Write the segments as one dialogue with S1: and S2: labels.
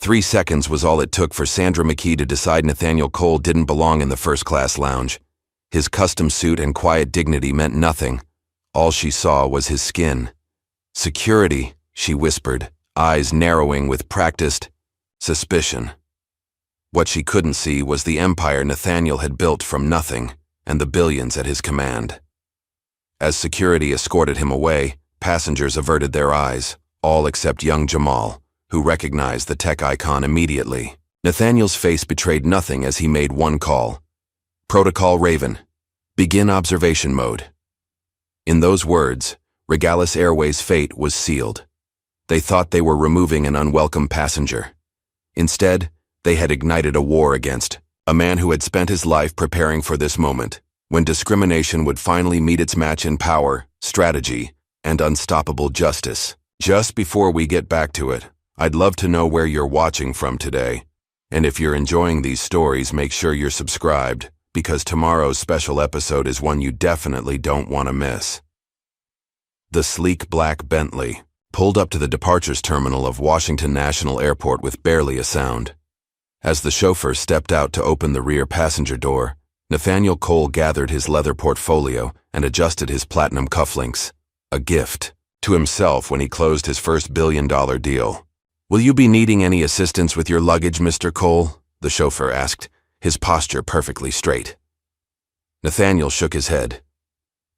S1: 3 seconds was all it took for Sandra McKee to decide Nathaniel Cole didn't belong in the first-class lounge. His custom suit and quiet dignity meant nothing. All she saw was his skin. "Security," she whispered, eyes narrowing with practiced suspicion. What she couldn't see was the empire Nathaniel had built from nothing and the billions at his command. As security escorted him away, passengers averted their eyes, all except young Jamal, who recognized the tech icon immediately. Nathaniel's face betrayed nothing as he made one call. "Protocol Raven. Begin observation mode." In those words, Regalis Airways' fate was sealed. They thought they were removing an unwelcome passenger. Instead, they had ignited a war against a man who had spent his life preparing for this moment, when discrimination would finally meet its match in power, strategy, and unstoppable justice. Just before we get back to it, I'd love to know where you're watching from today. And if you're enjoying these stories, make sure you're subscribed, because tomorrow's special episode is one you definitely don't want to miss. The sleek black Bentley pulled up to the departures terminal of Washington National Airport with barely a sound. As the chauffeur stepped out to open the rear passenger door, Nathaniel Cole gathered his leather portfolio and adjusted his platinum cufflinks, a gift to himself when he closed his first billion-dollar deal. "Will you be needing any assistance with your luggage, Mr. Cole?" the chauffeur asked, his posture perfectly straight. Nathaniel shook his head.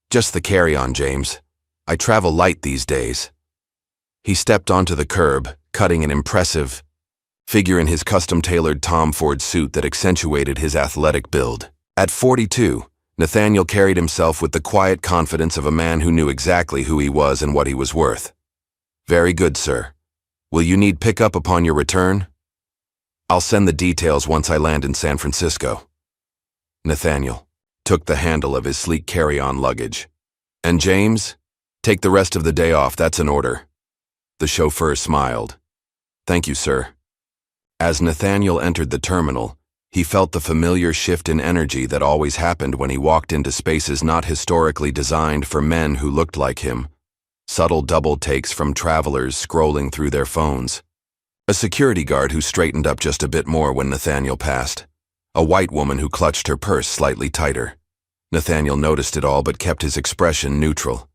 S1: "Just the carry-on, James. I travel light these days." He stepped onto the curb, cutting an impressive figure in his custom-tailored Tom Ford suit that accentuated his athletic build. At 42, Nathaniel carried himself with the quiet confidence of a man who knew exactly who he was and what he was worth. "Very good, sir. Will you need pickup upon your return?" "I'll send the details once I land in San Francisco." Nathaniel took the handle of his sleek carry-on luggage. "And James, take the rest of the day off, that's an order." The chauffeur smiled. "Thank you, sir." As Nathaniel entered the terminal, he felt the familiar shift in energy that always happened when he walked into spaces not historically designed for men who looked like him. Subtle double takes from travelers scrolling through their phones. A security guard who straightened up just a bit more when Nathaniel passed. A white woman who clutched her purse slightly tighter. Nathaniel noticed it all but kept his expression neutral.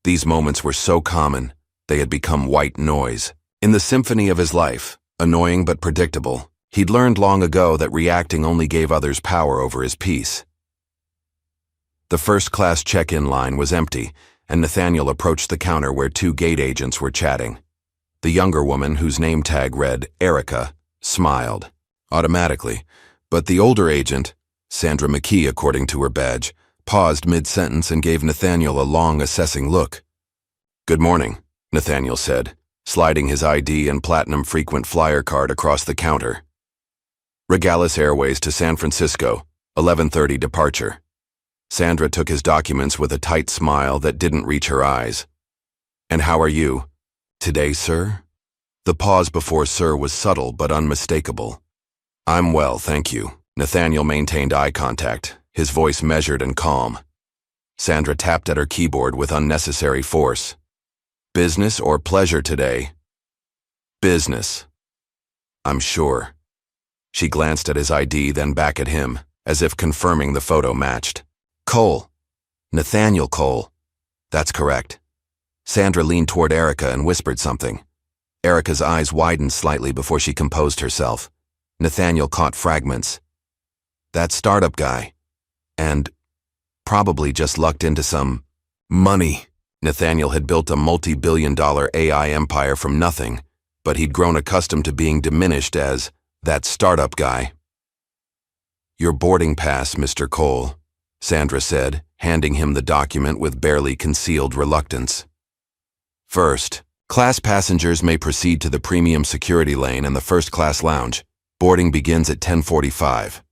S1: These moments were so common, they had become white noise. In the symphony of his life, annoying but predictable, he'd learned long ago that reacting only gave others power over his peace. The first-class check-in line was empty, and Nathaniel approached the counter where two gate agents were chatting. The younger woman, whose name tag read Erica, smiled automatically, but the older agent, Sandra McKee according to her badge, paused mid-sentence and gave Nathaniel a long, assessing look. "Good morning," Nathaniel said, sliding his ID and platinum frequent flyer card across the counter. "Regalis Airways to San Francisco, 11:30 departure." Sandra took his documents with a tight smile that didn't reach her eyes. "And how are you today, sir?" The pause before "sir" was subtle but unmistakable. "I'm well, thank you." Nathaniel maintained eye contact, his voice measured and calm. Sandra tapped at her keyboard with unnecessary force. "Business or pleasure today?" "Business." "I'm sure." She glanced at his ID, then back at him, as if confirming the photo matched. "Cole. Nathaniel Cole." "That's correct." Sandra leaned toward Erica and whispered something. Erica's eyes widened slightly before she composed herself. Nathaniel caught fragments. "That startup guy. And probably just lucked into some money." Nathaniel had built a multi-billion-dollar AI empire from nothing, but he'd grown accustomed to being diminished as that startup guy. "Your boarding pass, Mr. Cole," Sandra said, handing him the document with barely concealed reluctance. "First, class passengers may proceed to the premium security lane and the first-class lounge. Boarding begins at 10:45.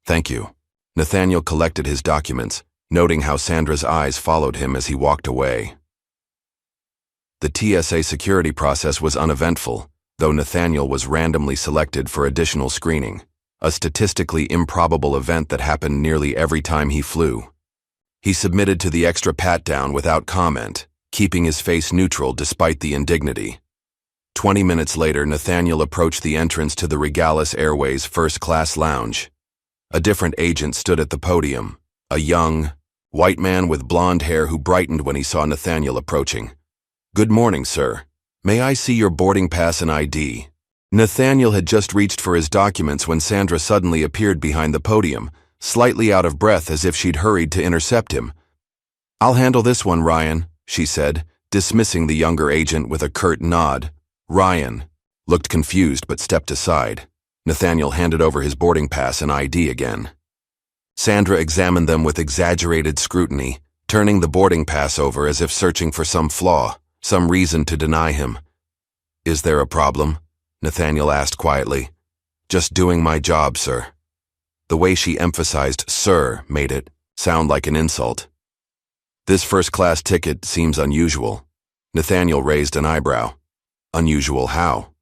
S1: "Thank you." Nathaniel collected his documents, noting how Sandra's eyes followed him as he walked away. The TSA security process was uneventful, though Nathaniel was randomly selected for additional screening, a statistically improbable event that happened nearly every time he flew. He submitted to the extra pat-down without comment, keeping his face neutral despite the indignity. 20 minutes later, Nathaniel approached the entrance to the Regalis Airways first-class lounge. A different agent stood at the podium, a young, white man with blonde hair who brightened when he saw Nathaniel approaching. "Good morning, sir. May I see your boarding pass and ID?" Nathaniel had just reached for his documents when Sandra suddenly appeared behind the podium, slightly out of breath as if she'd hurried to intercept him. "I'll handle this one, Ryan," she said, dismissing the younger agent with a curt nod. Ryan looked confused but stepped aside. Nathaniel handed over his boarding pass and ID again. Sandra examined them with exaggerated scrutiny, turning the boarding pass over as if searching for some flaw, some reason to deny him. "Is there a problem?" Nathaniel asked quietly. "Just doing my job, sir." The way she emphasized "sir" made it sound like an insult. "This first-class ticket seems unusual." Nathaniel raised an eyebrow. "Unusual how?"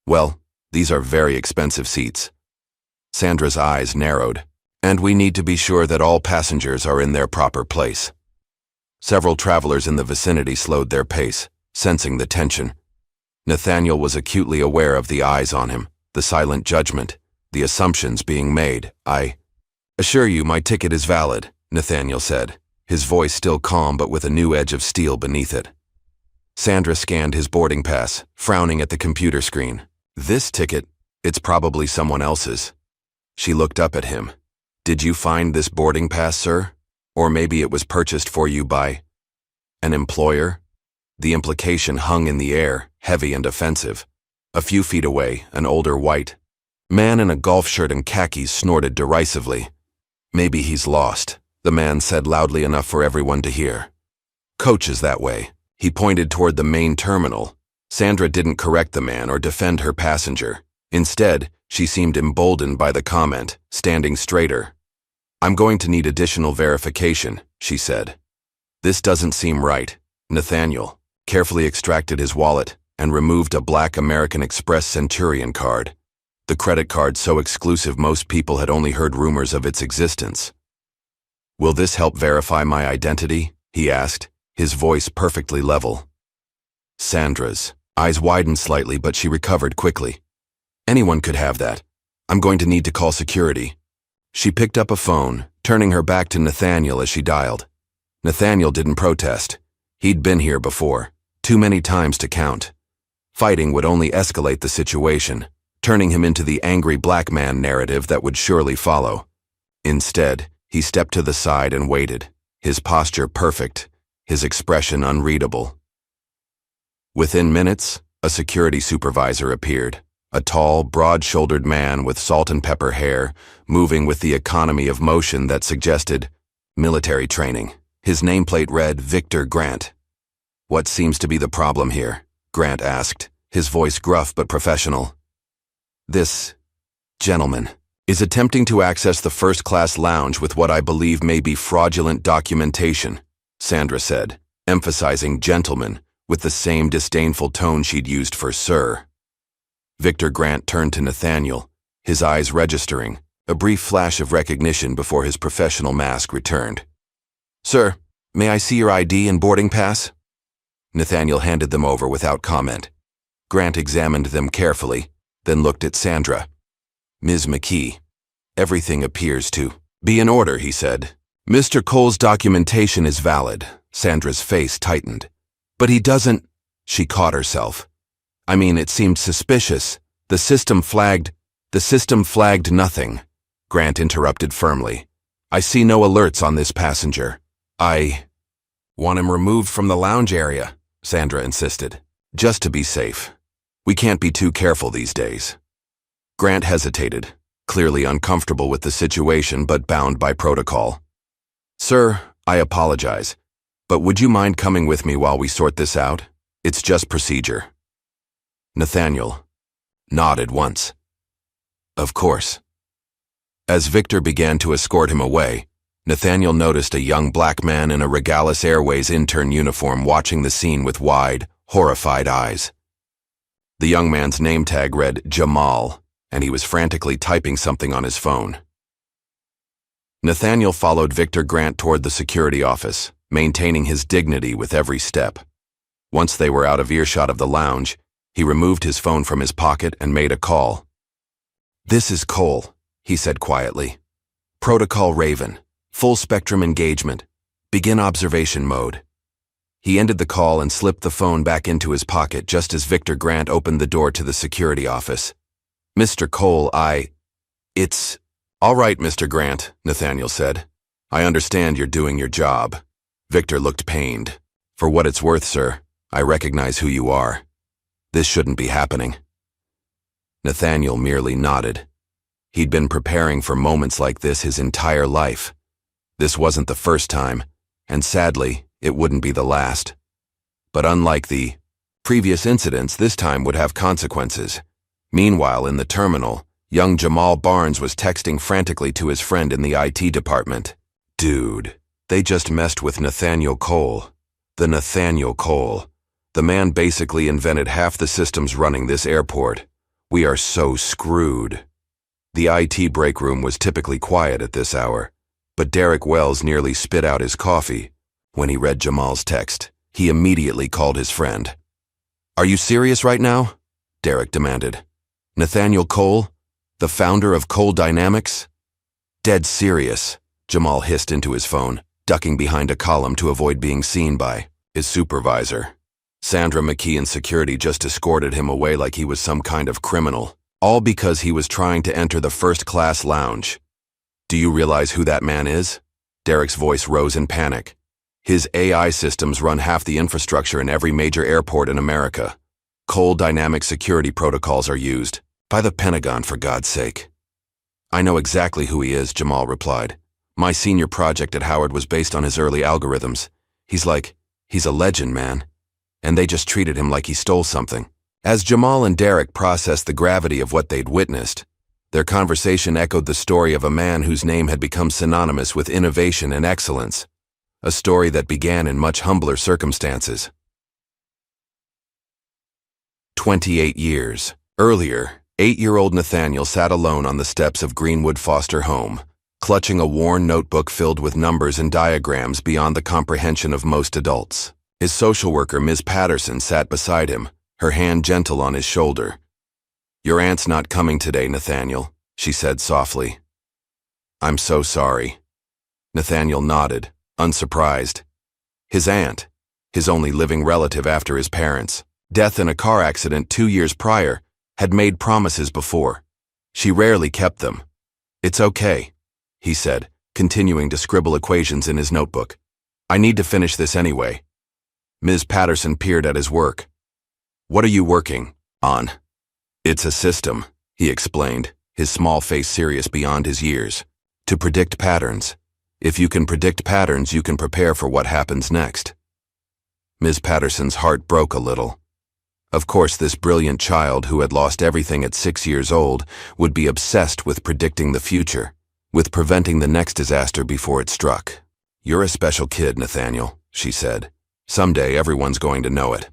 S1: "Well, these are very expensive seats." Sandra's eyes narrowed. "And we need to be sure that all passengers are in their proper place." Several travelers in the vicinity slowed their pace, sensing the tension. Nathaniel was acutely aware of the eyes on him, the silent judgment, the assumptions being made. "I assure you my ticket is valid," Nathaniel said, his voice still calm but with a new edge of steel beneath it. Sandra scanned his boarding pass, frowning at the computer screen. "This ticket, it's probably someone else's." She looked up at him. "Did you find this boarding pass, sir? Or maybe it was purchased for you by an employer?" The implication hung in the air, heavy and offensive. A few feet away, an older white man in a golf shirt and khakis snorted derisively. "Maybe he's lost," the man said loudly enough for everyone to hear. "Coach is that way." He pointed toward the main terminal. Sandra didn't correct the man or defend her passenger. Instead, she seemed emboldened by the comment, standing straighter. "I'm going to need additional verification," she said. "This doesn't seem right." Nathaniel carefully extracted his wallet and removed a black American Express Centurion card, the credit card so exclusive most people had only heard rumors of its existence. "Will this help verify my identity?" he asked, his voice perfectly level. Sandra's eyes widened slightly, but she recovered quickly. "Anyone could have that. I'm going to need to call security." She picked up a phone, turning her back to Nathaniel as she dialed. Nathaniel didn't protest. He'd been here before, too many times to count. Fighting would only escalate the situation, turning him into the angry black man narrative that would surely follow. Instead, he stepped to the side and waited, his posture perfect, his expression unreadable. Within minutes, a security supervisor appeared, a tall, broad-shouldered man with salt and pepper hair, moving with the economy of motion that suggested military training. His nameplate read Victor Grant. "What seems to be the problem here?" Grant asked, his voice gruff but professional. "This gentleman is attempting to access the first-class lounge with what I believe may be fraudulent documentation," Sandra said, emphasizing gentleman with the same disdainful tone she'd used for sir. Victor Grant turned to Nathaniel, his eyes registering, a brief flash of recognition before his professional mask returned. "Sir, may I see your ID and boarding pass?" Nathaniel handed them over without comment. Grant examined them carefully, then looked at Sandra. "Ms. McKee, everything appears to be in order," he said. "Mr. Cole's documentation is valid." Sandra's face tightened. "But he doesn't—" She caught herself. "I mean, it seemed suspicious. The system flagged nothing." Grant interrupted firmly. "I see no alerts on this passenger." "I want him removed from the lounge area," Sandra insisted. "Just to be safe. We can't be too careful these days." Grant hesitated, clearly uncomfortable with the situation but bound by protocol. "Sir, I apologize, but would you mind coming with me while we sort this out? It's just procedure." Nathaniel nodded once. "Of course." As Victor began to escort him away, Nathaniel noticed a young black man in a Regalis Airways intern uniform watching the scene with wide, horrified eyes. The young man's name tag read Jamal, and he was frantically typing something on his phone. Nathaniel followed Victor Grant toward the security office, maintaining his dignity with every step. Once they were out of earshot of the lounge, He removed his phone from his pocket and made a call. "This is Cole," he said quietly. "Protocol Raven. Full spectrum engagement. Begin observation mode." He ended the call and slipped the phone back into his pocket just as Victor Grant opened the door to the security office. "Mr. Cole, It's... All right, Mr. Grant," Nathaniel said. "I understand you're doing your job." Victor looked pained. "For what it's worth, sir, I recognize who you are. This shouldn't be happening." Nathaniel merely nodded. He'd been preparing for moments like this his entire life. This wasn't the first time, and sadly, it wouldn't be the last. But unlike the previous incidents, this time would have consequences. Meanwhile, in the terminal, young Jamal Barnes was texting frantically to his friend in the IT department. "Dude, they just messed with Nathaniel Cole. The Nathaniel Cole. The man basically invented half the systems running this airport. We are so screwed." The IT break room was typically quiet at this hour, but Derek Wells nearly spit out his coffee. When he read Jamal's text, he immediately called his friend. "Are you serious right now?" Derek demanded. "Nathaniel Cole? The founder of Cole Dynamics?" "Dead serious," Jamal hissed into his phone, ducking behind a column to avoid being seen by his supervisor. Sandra McKee and security just escorted him away like he was some kind of criminal, all because he was trying to enter the first-class lounge. "Do you realize who that man is?" Derek's voice rose in panic. "His AI systems run half the infrastructure in every major airport in America. Cole Dynamic security protocols are used. By the Pentagon, for God's sake." "I know exactly who he is," Jamal replied. "My senior project at Howard was based on his early algorithms. He's a legend, man. And they just treated him like he stole something." As Jamal and Derek processed the gravity of what they'd witnessed, their conversation echoed the story of a man whose name had become synonymous with innovation and excellence. A story that began in much humbler circumstances. 28 years earlier, 8-year-old Nathaniel sat alone on the steps of Greenwood Foster Home, clutching a worn notebook filled with numbers and diagrams beyond the comprehension of most adults. His social worker, Ms. Patterson, sat beside him, her hand gentle on his shoulder. "Your aunt's not coming today, Nathaniel," she said softly. "I'm so sorry." Nathaniel nodded, unsurprised. His aunt, his only living relative after his parents' death in a car accident 2 years prior, had made promises before. She rarely kept them. "It's okay," he said, continuing to scribble equations in his notebook. "I need to finish this anyway." Ms. Patterson peered at his work. "What are you working on?" "It's a system," he explained, his small face serious beyond his years. "To predict patterns. If you can predict patterns, you can prepare for what happens next." Ms. Patterson's heart broke a little. Of course, this brilliant child who had lost everything at 6 years old would be obsessed with predicting the future, with preventing the next disaster before it struck. "You're a special kid, Nathaniel," she said. "Someday everyone's going to know it."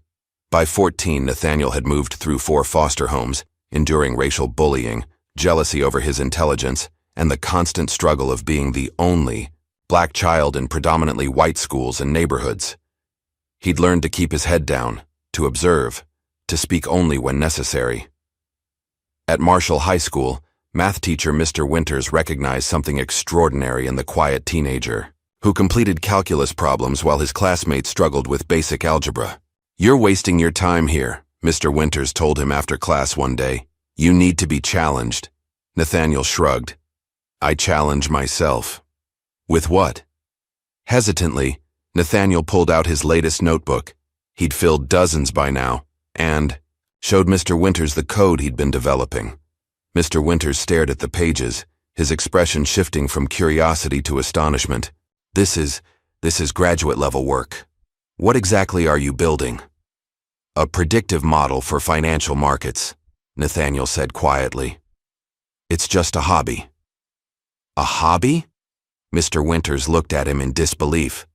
S1: By 14, Nathaniel had moved through 4 foster homes, enduring racial bullying, jealousy over his intelligence, and the constant struggle of being the only black child in predominantly white schools and neighborhoods. He'd learned to keep his head down, to observe, to speak only when necessary. At Marshall High School, math teacher Mr. Winters recognized something extraordinary in the quiet teenager, who completed calculus problems while his classmates struggled with basic algebra. "You're wasting your time here," Mr. Winters told him after class one day. "You need to be challenged." Nathaniel shrugged. "I challenge myself." "With what?" Hesitantly, Nathaniel pulled out his latest notebook. He'd filled dozens by now, and showed Mr. Winters the code he'd been developing. Mr. Winters stared at the pages, his expression shifting from curiosity to astonishment. This is graduate-level work. What exactly are you building?" "A predictive model for financial markets," Nathaniel said quietly. "It's just a hobby." "A hobby?" Mr. Winters looked at him in disbelief.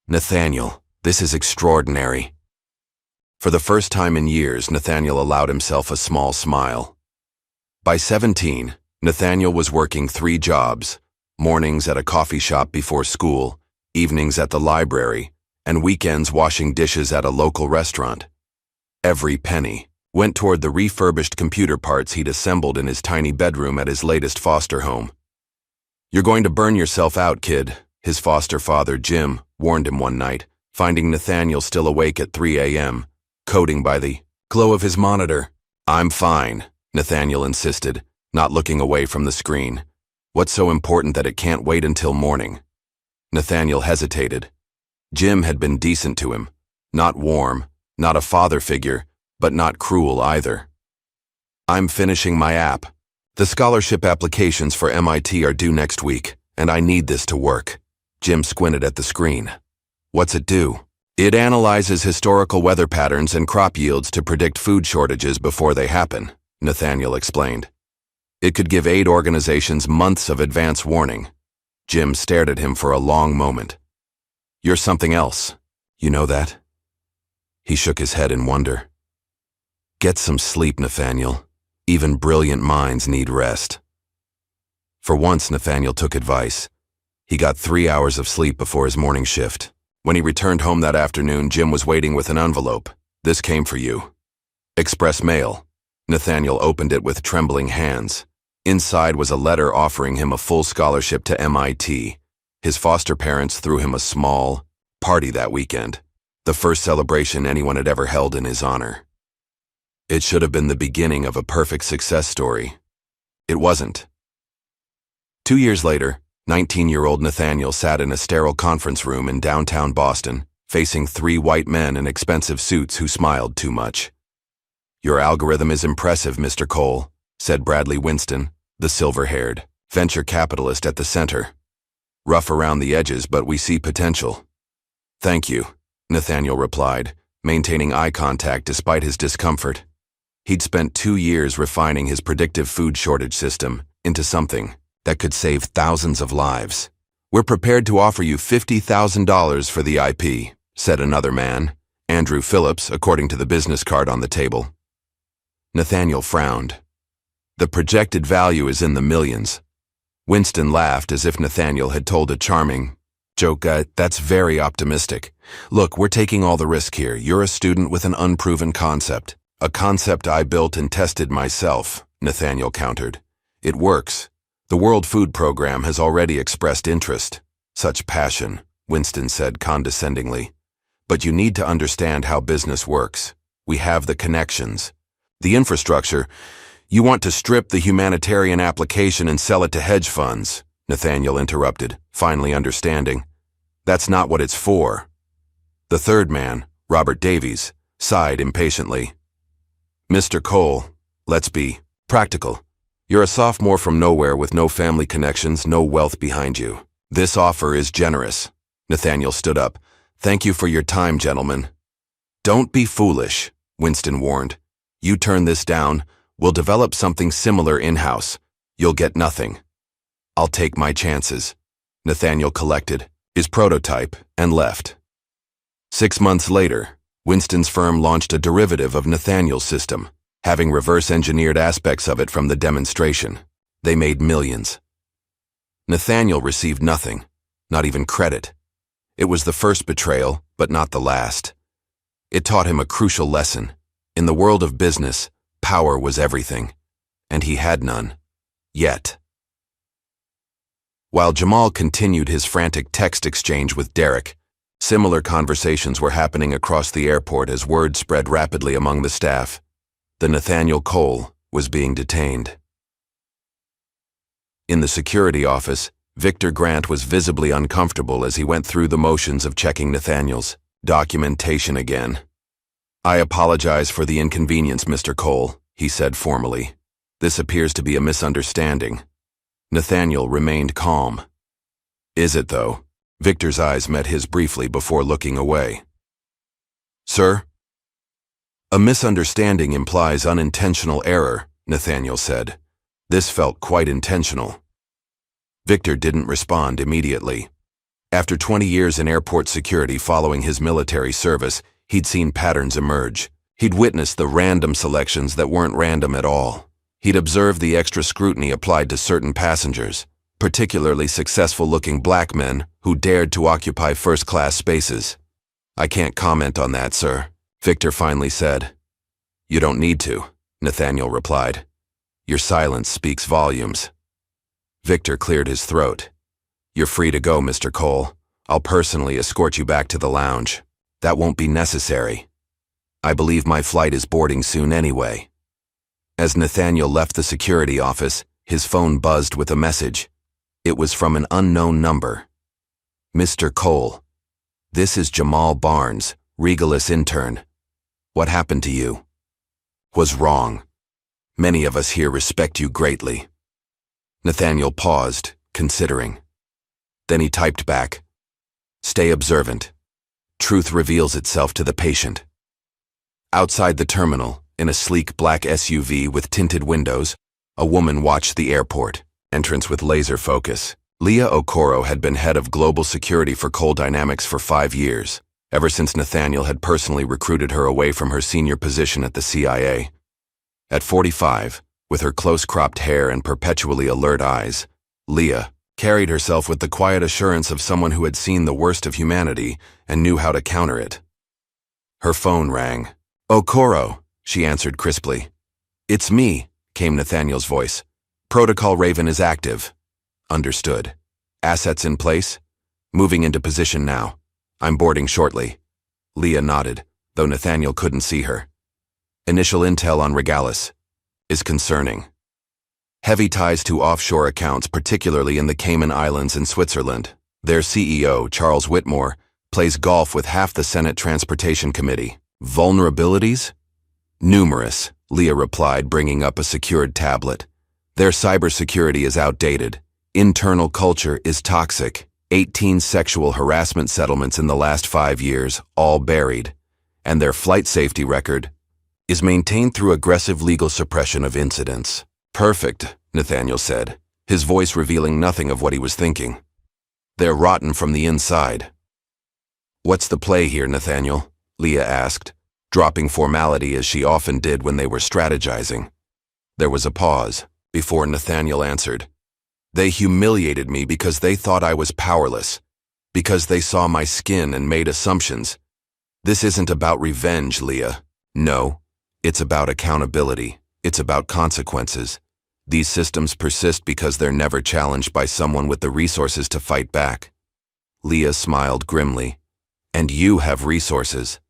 S1: "Nathaniel, this is extraordinary." For the first time in years, Nathaniel allowed himself a small smile. By 17, Nathaniel was working 3 jobs, mornings at a coffee shop before school, evenings at the library, and weekends washing dishes at a local restaurant. Every penny went toward the refurbished computer parts he'd assembled in his tiny bedroom at his latest foster home. "You're going to burn yourself out, kid," his foster father, Jim, warned him one night, finding Nathaniel still awake at 3 a.m., coding by the glow of his monitor. "I'm fine," Nathaniel insisted, not looking away from the screen. "What's so important that it can't wait until morning?" Nathaniel hesitated. Jim had been decent to him. Not warm, not a father figure, but not cruel either. "I'm finishing my app. The scholarship applications for MIT are due next week, and I need this to work." Jim squinted at the screen. "What's it do?" "It analyzes historical weather patterns and crop yields to predict food shortages before they happen," Nathaniel explained. "It could give aid organizations months of advance warning." Jim stared at him for a long moment. "You're something else. You know that?" He shook his head in wonder. "Get some sleep, Nathaniel. Even brilliant minds need rest." For once, Nathaniel took advice. He got 3 hours of sleep before his morning shift. When he returned home that afternoon, Jim was waiting with an envelope. "This came for you." Express mail. Nathaniel opened it with trembling hands. Inside was a letter offering him a full scholarship to MIT. His foster parents threw him a small party that weekend, the first celebration anyone had ever held in his honor. It should have been the beginning of a perfect success story. It wasn't. 2 years later, 19-year-old Nathaniel sat in a sterile conference room in downtown Boston, facing 3 white men in expensive suits who smiled too much. "Your algorithm is impressive, Mr. Cole," said Bradley Winston, the silver-haired venture capitalist at the center. "Rough around the edges, but we see potential." "Thank you," Nathaniel replied, maintaining eye contact despite his discomfort. He'd spent 2 years refining his predictive food shortage system into something that could save thousands of lives. "We're prepared to offer you $50,000 for the IP," said another man, Andrew Phillips, according to the business card on the table. Nathaniel frowned. "The projected value is in the millions." Winston laughed as if Nathaniel had told a charming joke. That's very optimistic. Look, we're taking all the risk here. You're a student with an unproven concept. A concept I built and tested myself," Nathaniel countered. "It works. The World Food Program has already expressed interest." "Such passion," Winston said condescendingly. "But you need to understand how business works. We have the connections. The infrastructure. You want to strip the humanitarian application and sell it to hedge funds," Nathaniel interrupted, finally understanding. "That's not what it's for." The third man, Robert Davies, sighed impatiently. "Mr. Cole, let's be practical. You're a sophomore from nowhere with no family connections, no wealth behind you. This offer is generous." Nathaniel stood up. "Thank you for your time, gentlemen." "Don't be foolish," Winston warned. "You turn this down, we'll develop something similar in-house. You'll get nothing." "I'll take my chances." Nathaniel collected his prototype and left. 6 months later, Winston's firm launched a derivative of Nathaniel's system, having reverse-engineered aspects of it from the demonstration. They made millions. Nathaniel received nothing, not even credit. It was the first betrayal, but not the last. It taught him a crucial lesson. In the world of business, power was everything, and he had none. Yet. While Jamal continued his frantic text exchange with Derek, similar conversations were happening across the airport as word spread rapidly among the staff. The Nathaniel Cole was being detained. In the security office, Victor Grant was visibly uncomfortable as he went through the motions of checking Nathaniel's documentation again. "I apologize for the inconvenience, Mr. Cole," he said formally. "This appears to be a misunderstanding." Nathaniel remained calm. "Is it, though?" Victor's eyes met his briefly before looking away. "Sir?" "A misunderstanding implies unintentional error," Nathaniel said. This felt quite intentional. Victor didn't respond immediately. After 20 years in airport security following his military service, he'd seen patterns emerge. He'd witnessed the random selections that weren't random at all. He'd observed the extra scrutiny applied to certain passengers, particularly successful-looking black men who dared to occupy first-class spaces. "I can't comment on that, sir," Victor finally said. You don't need to, Nathaniel replied. Your silence speaks volumes. Victor cleared his throat. You're free to go, Mr. Cole. I'll personally escort you back to the lounge. That won't be necessary. I believe my flight is boarding soon anyway. As Nathaniel left the security office, his phone buzzed with a message. It was from an unknown number. Mr. Cole, this is Jamal Barnes, Regalis intern. What happened to you? Was wrong. Many of us here respect you greatly. Nathaniel paused, considering. Then he typed back, Stay observant. Truth reveals itself to the patient. Outside the terminal, in a sleek black SUV with tinted windows, a woman watched the airport, entrance with laser focus. Leah Okoro had been head of global security for Cole Dynamics for 5 years, ever since Nathaniel had personally recruited her away from her senior position at the CIA. At 45, with her close-cropped hair and perpetually alert eyes, Leah carried herself with the quiet assurance of someone who had seen the worst of humanity and knew how to counter it. Her phone rang. Okoro, she answered crisply. It's me, came Nathaniel's voice. Protocol Raven is active. Understood. Assets in place? Moving into position now. I'm boarding shortly. Leah nodded, though Nathaniel couldn't see her. Initial intel on Regalis is concerning. Heavy ties to offshore accounts, particularly in the Cayman Islands and Switzerland. Their CEO, Charles Whitmore, plays golf with half the Senate Transportation Committee. Vulnerabilities? Numerous, Leah replied, bringing up a secured tablet. Their cybersecurity is outdated. Internal culture is toxic. 18 sexual harassment settlements in the last 5 years, all buried. And their flight safety record is maintained through aggressive legal suppression of incidents. Perfect, Nathaniel said, his voice revealing nothing of what he was thinking. They're rotten from the inside. What's the play here, Nathaniel? Leah asked, dropping formality as she often did when they were strategizing. There was a pause before Nathaniel answered. They humiliated me because they thought I was powerless, because they saw my skin and made assumptions. This isn't about revenge, Leah. No, it's about accountability. It's about consequences. These systems persist because they're never challenged by someone with the resources to fight back. Leah smiled grimly. And you have resources.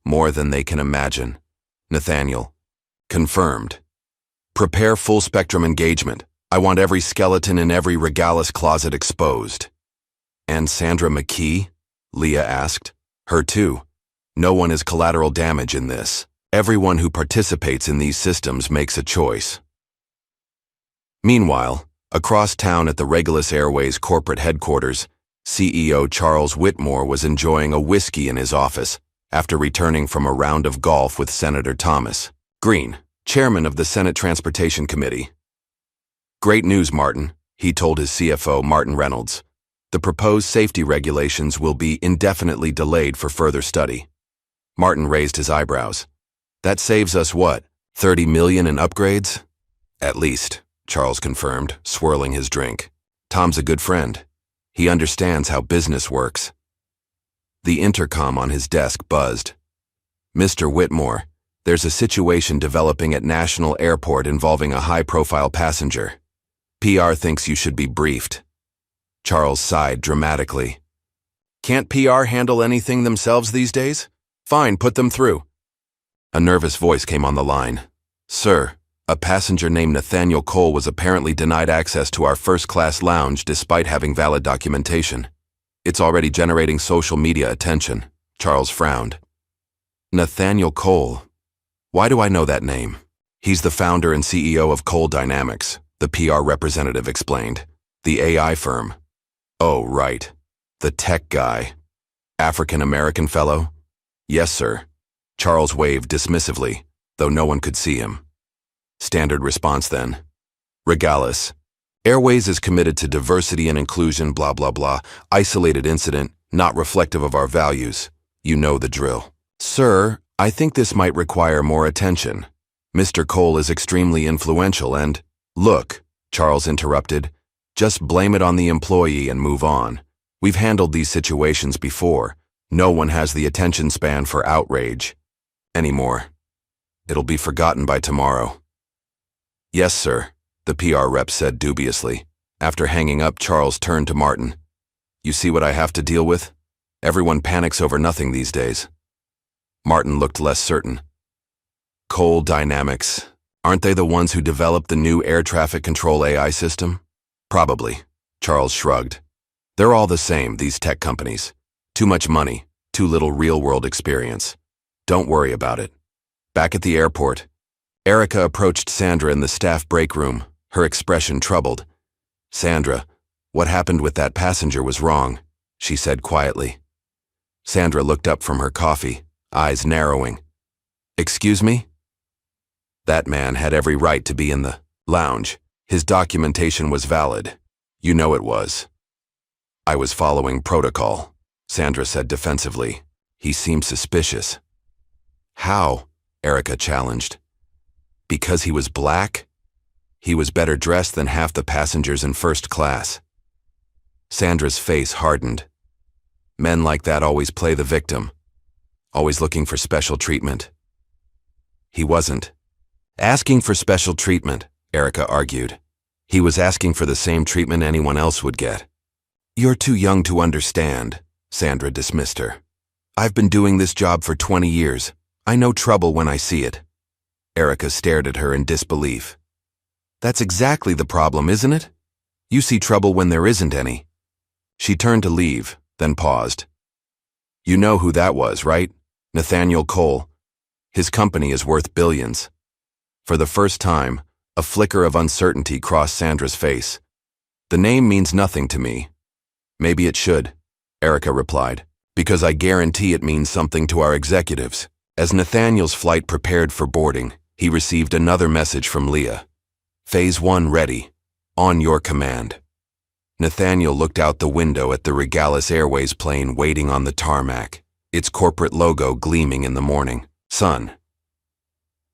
S1: More than they can imagine. Nathaniel. Confirmed. Prepare full-spectrum engagement. I want every skeleton in every Regalis closet exposed. And Sandra McKee? Leah asked. Her too. No one is collateral damage in this. Everyone who participates in these systems makes a choice. Meanwhile, across town at the Regalis Airways corporate headquarters, CEO Charles Whitmore was enjoying a whiskey in his office after returning from a round of golf with Senator Thomas Green, chairman of the Senate Transportation Committee. Great news, Martin, he told his CFO, Martin Reynolds. The proposed safety regulations will be indefinitely delayed for further study. Martin raised his eyebrows. That saves us what, 30 million in upgrades? At least, Charles confirmed, swirling his drink. Tom's a good friend. He understands how business works. The intercom on his desk buzzed. Mr. Whitmore, there's a situation developing at National Airport involving a high-profile passenger. PR thinks you should be briefed. Charles sighed dramatically. Can't PR handle anything themselves these days? Fine, put them through. A nervous voice came on the line. Sir, a passenger named Nathaniel Cole was apparently denied access to our first-class lounge despite having valid documentation. It's already generating social media attention. Charles frowned. Nathaniel Cole. Why do I know that name? He's the founder and CEO of Cole Dynamics, the PR representative explained. The AI firm. Oh, right. The tech guy. African-American fellow? Yes, sir. Charles waved dismissively, though no one could see him. Standard response then. Regalis. Airways is committed to diversity and inclusion, blah, blah, blah. Isolated incident, not reflective of our values. You know the drill. Sir, I think this might require more attention. Mr. Cole is extremely influential and… Look, Charles interrupted. Just blame it on the employee and move on. We've handled these situations before. No one has the attention span for outrage. Anymore. It'll be forgotten by tomorrow. Yes, sir, the PR rep said dubiously. After hanging up, Charles turned to Martin. You see what I have to deal with? Everyone panics over nothing these days. Martin looked less certain. Cole Dynamics. Aren't they the ones who developed the new air traffic control AI system? Probably, Charles shrugged. They're all the same, these tech companies. Too much money, too little real-world experience. Don't worry about it. Back at the airport, Erica approached Sandra in the staff break room, her expression troubled. Sandra, what happened with that passenger was wrong, she said quietly. Sandra looked up from her coffee, eyes narrowing. Excuse me? That man had every right to be in the lounge. His documentation was valid. You know it was. I was following protocol, Sandra said defensively. He seemed suspicious. How? Erica challenged. Because he was black? He was better dressed than half the passengers in first class. Sandra's face hardened. Men like that always play the victim, always looking for special treatment. He wasn't asking for special treatment, Erica argued. He was asking for the same treatment anyone else would get. You're too young to understand, Sandra dismissed her. I've been doing this job for 20 years. I know trouble when I see it. Erica stared at her in disbelief. That's exactly the problem, isn't it? You see trouble when there isn't any. She turned to leave, then paused. You know who that was, right? Nathaniel Cole. His company is worth billions. For the first time, a flicker of uncertainty crossed Sandra's face. The name means nothing to me. Maybe it should, Erica replied, because I guarantee it means something to our executives. As Nathaniel's flight prepared for boarding, he received another message from Leah. Phase 1 ready. On your command. Nathaniel looked out the window at the Regalis Airways plane waiting on the tarmac, its corporate logo gleaming in the morning sun.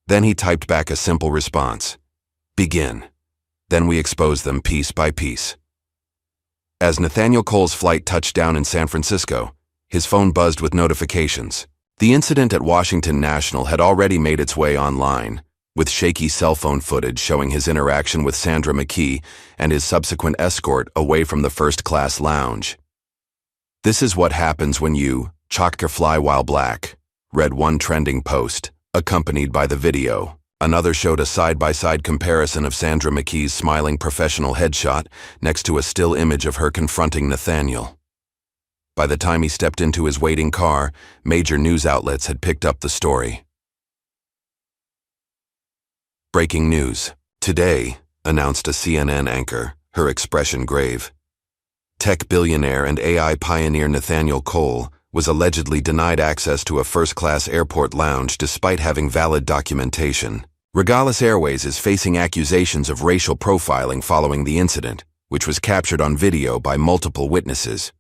S1: Then he typed back a simple response. Begin. Then we expose them piece by piece. As Nathaniel Cole's flight touched down in San Francisco, his phone buzzed with notifications. The incident at Washington National had already made its way online, with shaky cell phone footage showing his interaction with Sandra McKee and his subsequent escort away from the first-class lounge. This is what happens when you chalk your fly while black, read one trending post, accompanied by the video. Another showed a side-by-side comparison of Sandra McKee's smiling professional headshot next to a still image of her confronting Nathaniel. By the time he stepped into his waiting car, major news outlets had picked up the story. Breaking news. Today, announced a CNN anchor, her expression grave. Tech billionaire and AI pioneer Nathaniel Cole was allegedly denied access to a first-class airport lounge despite having valid documentation. Regalis Airways is facing accusations of racial profiling following the incident, which was captured on video by multiple witnesses.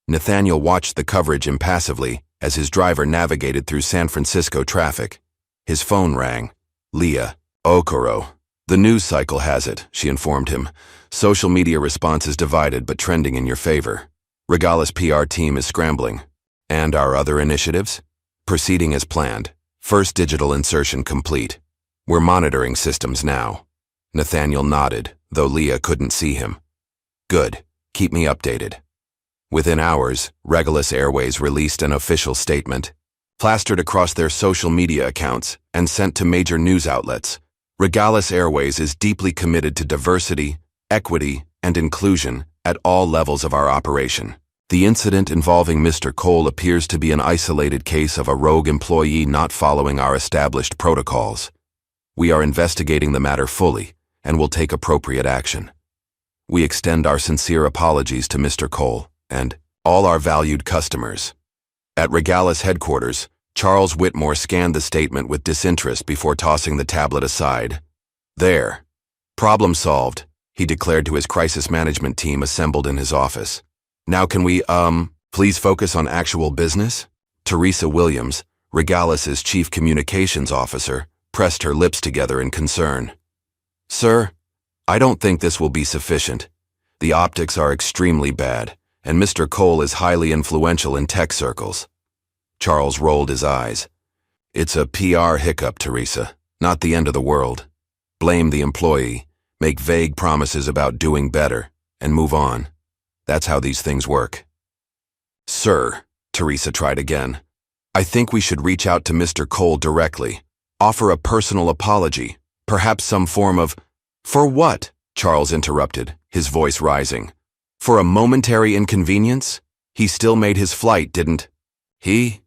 S1: Nathaniel watched the coverage impassively as his driver navigated through San Francisco traffic. His phone rang. Leah. Okoro. The news cycle has it, she informed him. Social media response is divided but trending in your favor. Regalis PR team is scrambling. And our other initiatives? Proceeding as planned. First digital insertion complete. We're monitoring systems now. Nathaniel nodded, though Leah couldn't see him. Good. Keep me updated. Within hours, Regalis Airways released an official statement, plastered across their social media accounts and sent to major news outlets. Regalis Airways is deeply committed to diversity, equity, and inclusion at all levels of our operation. The incident involving Mr. Cole appears to be an isolated case of a rogue employee not following our established protocols. We are investigating the matter fully and will take appropriate action. We extend our sincere apologies to Mr. Cole and all our valued customers. At Regalis headquarters, Charles Whitmore scanned the statement with disinterest before tossing the tablet aside. There. Problem solved, he declared to his crisis management team assembled in his office. Now can we, please focus on actual business? Teresa Williams, Regalis's chief communications officer, pressed her lips together in concern. Sir, I don't think this will be sufficient. The optics are extremely bad, and Mr. Cole is highly influential in tech circles. Charles rolled his eyes. It's a PR hiccup, Teresa, not the end of the world. Blame the employee, make vague promises about doing better, and move on. That's how these things work. Sir, Teresa tried again, I think we should reach out to Mr. Cole directly. Offer a personal apology, perhaps some form of— For what? Charles interrupted, his voice rising. For a momentary inconvenience? He still made his flight, didn't he?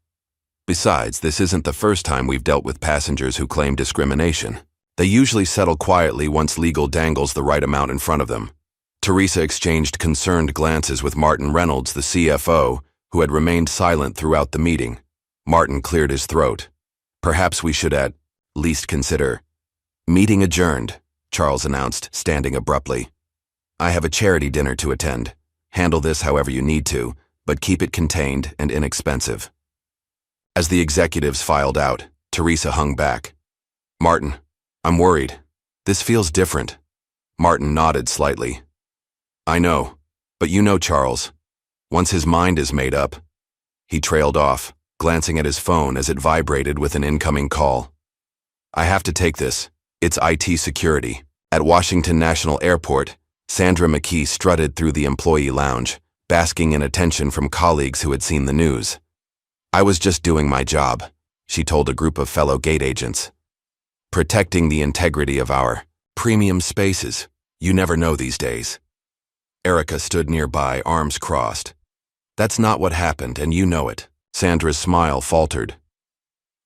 S1: Besides, this isn't the first time we've dealt with passengers who claim discrimination. They usually settle quietly once legal dangles the right amount in front of them. Teresa exchanged concerned glances with Martin Reynolds, the CFO, who had remained silent throughout the meeting. Martin cleared his throat. Perhaps we should at least consider— Meeting adjourned, Charles announced, standing abruptly. I have a charity dinner to attend. Handle this however you need to, but keep it contained and inexpensive. As the executives filed out, Teresa hung back. Martin, I'm worried. This feels different. Martin nodded slightly. I know, but you know Charles. Once his mind is made up. He trailed off, glancing at his phone as it vibrated with an incoming call. I have to take this. It's IT security. At Washington National Airport, Sandra McKee strutted through the employee lounge, basking in attention from colleagues who had seen the news. I was just doing my job, she told a group of fellow gate agents. Protecting the integrity of our premium spaces. You never know these days. Erica stood nearby, arms crossed. That's not what happened, and you know it. Sandra's smile faltered.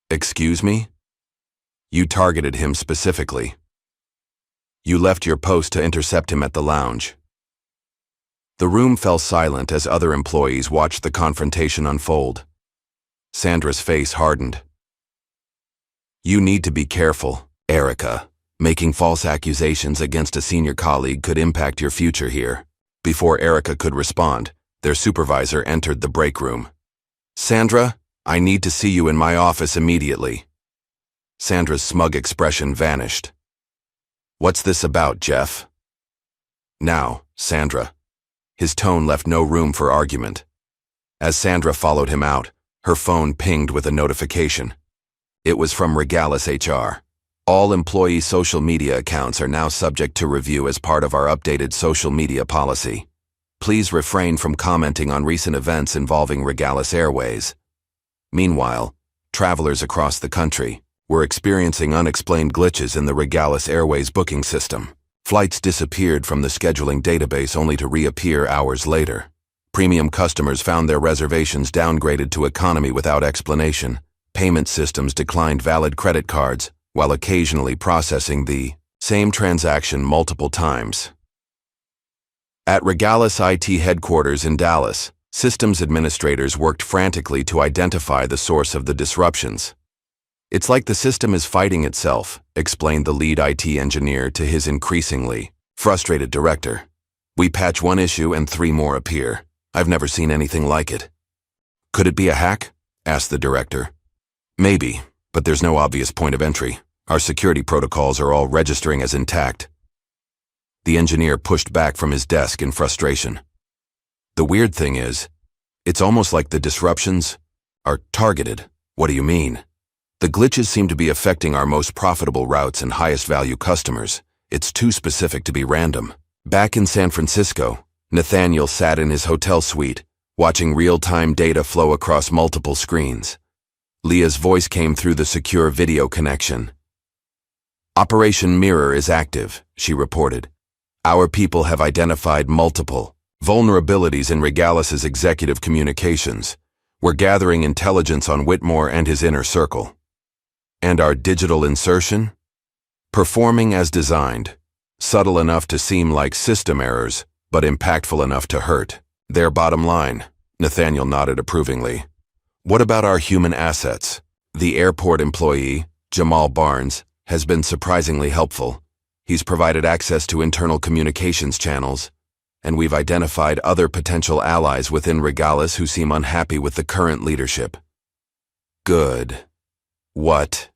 S1: Excuse me? You targeted him specifically. You left your post to intercept him at the lounge. The room fell silent as other employees watched the confrontation unfold. Sandra's face hardened. You need to be careful, Erica. Making false accusations against a senior colleague could impact your future here. Before Erica could respond, their supervisor entered the break room. Sandra, I need to see you in my office immediately. Sandra's smug expression vanished. What's this about, Jeff? Now, Sandra. His tone left no room for argument. As Sandra followed him out, her phone pinged with a notification. It was from Regalis HR. All employee social media accounts are now subject to review as part of our updated social media policy. Please refrain from commenting on recent events involving Regalis Airways. Meanwhile, travelers across the country were experiencing unexplained glitches in the Regalis Airways booking system. Flights disappeared from the scheduling database only to reappear hours later. Premium customers found their reservations downgraded to economy without explanation. Payment systems declined valid credit cards, while occasionally processing the same transaction multiple times. At Regalis IT headquarters in Dallas, systems administrators worked frantically to identify the source of the disruptions. It's like the system is fighting itself, explained the lead IT engineer to his increasingly frustrated director. We patch one issue and 3 more appear. I've never seen anything like it. Could it be a hack? Asked the director. Maybe, but there's no obvious point of entry. Our security protocols are all registering as intact. The engineer pushed back from his desk in frustration. The weird thing is, it's almost like the disruptions are targeted. What do you mean? The glitches seem to be affecting our most profitable routes and highest value customers. It's too specific to be random. Back in San Francisco, Nathaniel sat in his hotel suite, watching real-time data flow across multiple screens. Leah's voice came through the secure video connection. Operation Mirror is active, she reported. Our people have identified multiple vulnerabilities in Regalis's executive communications. We're gathering intelligence on Whitmore and his inner circle. And our digital insertion? Performing as designed. Subtle enough to seem like system errors, but impactful enough to hurt. Their bottom line, Nathaniel nodded approvingly. What about our human assets? The airport employee, Jamal Barnes, has been surprisingly helpful. He's provided access to internal communications channels, and we've identified other potential allies within Regalis who seem unhappy with the current leadership. Good. What?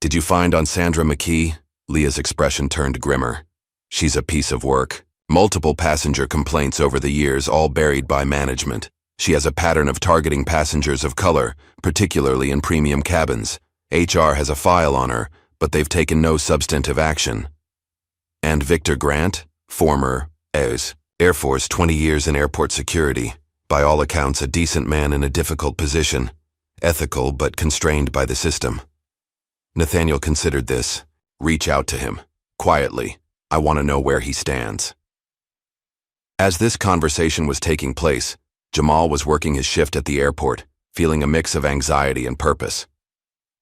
S1: Did you find on Sandra McKee? Leah's expression turned grimmer. She's a piece of work. Multiple passenger complaints over the years, all buried by management. She has a pattern of targeting passengers of color, particularly in premium cabins. HR has a file on her, but they've taken no substantive action. And Victor Grant, former Air Force, 20 years in airport security, by all accounts a decent man in a difficult position, ethical but constrained by the system. Nathaniel considered this. Reach out to him. Quietly. I want to know where he stands. As this conversation was taking place, Jamal was working his shift at the airport, feeling a mix of anxiety and purpose.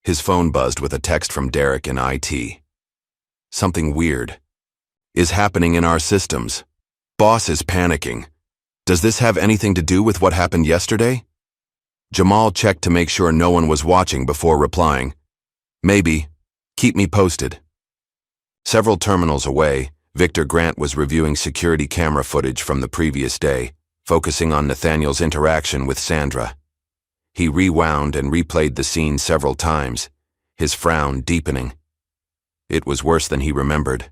S1: His phone buzzed with a text from Derek in IT. Something weird is happening in our systems. Boss is panicking. Does this have anything to do with what happened yesterday? Jamal checked to make sure no one was watching before replying. Maybe. Keep me posted. Several terminals away, Victor Grant was reviewing security camera footage from the previous day, focusing on Nathaniel's interaction with Sandra. He rewound and replayed the scene several times, his frown deepening. It was worse than he remembered.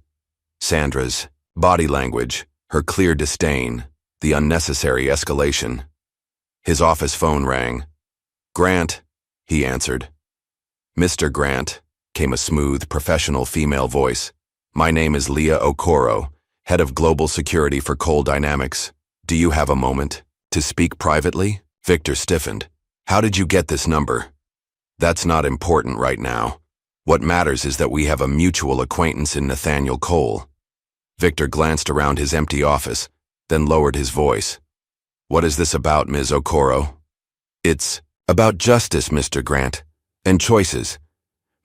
S1: Sandra's body language, her clear disdain, the unnecessary escalation. His office phone rang. "Grant," he answered. "Mr. Grant," came a smooth, professional female voice. "My name is Leah Okoro, head of global security for Cole Dynamics. Do you have a moment to speak privately?" Victor stiffened. "How did you get this number?" "That's not important right now. What matters is that we have a mutual acquaintance in Nathaniel Cole." Victor glanced around his empty office, then lowered his voice. "What is this about, Ms. Okoro?" "It's about justice, Mr. Grant, and choices.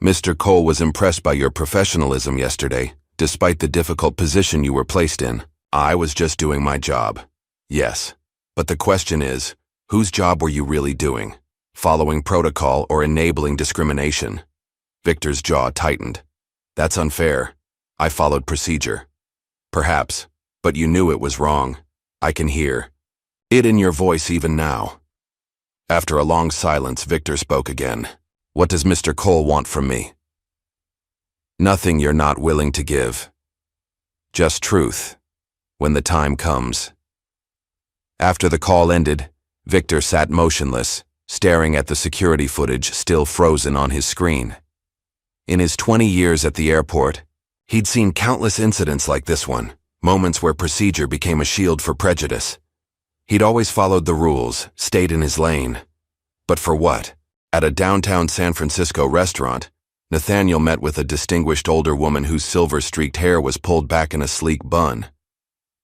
S1: Mr. Cole was impressed by your professionalism yesterday, despite the difficult position you were placed in. I was just doing my job." "Yes, but the question is, whose job were you really doing? Following protocol or enabling discrimination?" Victor's jaw tightened. "That's unfair. I followed procedure." "Perhaps, but you knew it was wrong. I can hear it in your voice even now." After a long silence, Victor spoke again. "What does Mr. Cole want from me?" "Nothing you're not willing to give. Just truth, when the time comes." After the call ended, Victor sat motionless, staring at the security footage still frozen on his screen. In his 20 years at the airport, he'd seen countless incidents like this one, moments where procedure became a shield for prejudice. He'd always followed the rules, stayed in his lane. But for what? At a downtown San Francisco restaurant, Nathaniel met with a distinguished older woman whose silver-streaked hair was pulled back in a sleek bun.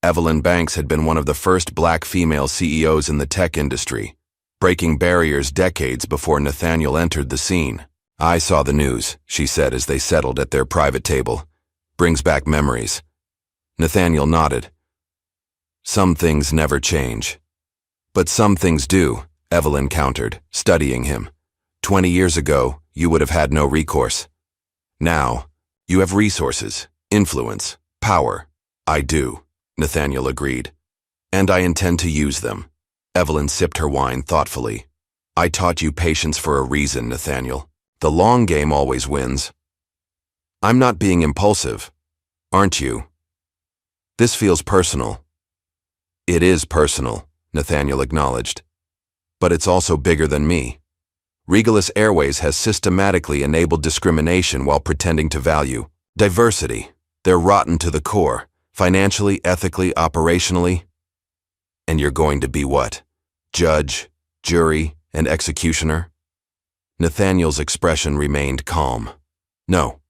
S1: Evelyn Banks had been one of the first black female CEOs in the tech industry, breaking barriers decades before Nathaniel entered the scene. "I saw the news," she said as they settled at their private table. "Brings back memories." Nathaniel nodded. "Some things never change." "But some things do," Evelyn countered, studying him. 20 years ago, you would have had no recourse. Now, you have resources, influence, power." "I do," Nathaniel agreed. "And I intend to use them." Evelyn sipped her wine thoughtfully. "I taught you patience for a reason, Nathaniel. The long game always wins." "I'm not being impulsive. Aren't you?" "This feels personal." "It is personal," Nathaniel acknowledged. "But it's also bigger than me. Regalis Airways has systematically enabled discrimination while pretending to value diversity. They're rotten to the core, financially, ethically, operationally. And you're going to be what? Judge, jury, and executioner?" Nathaniel's expression remained calm. "No,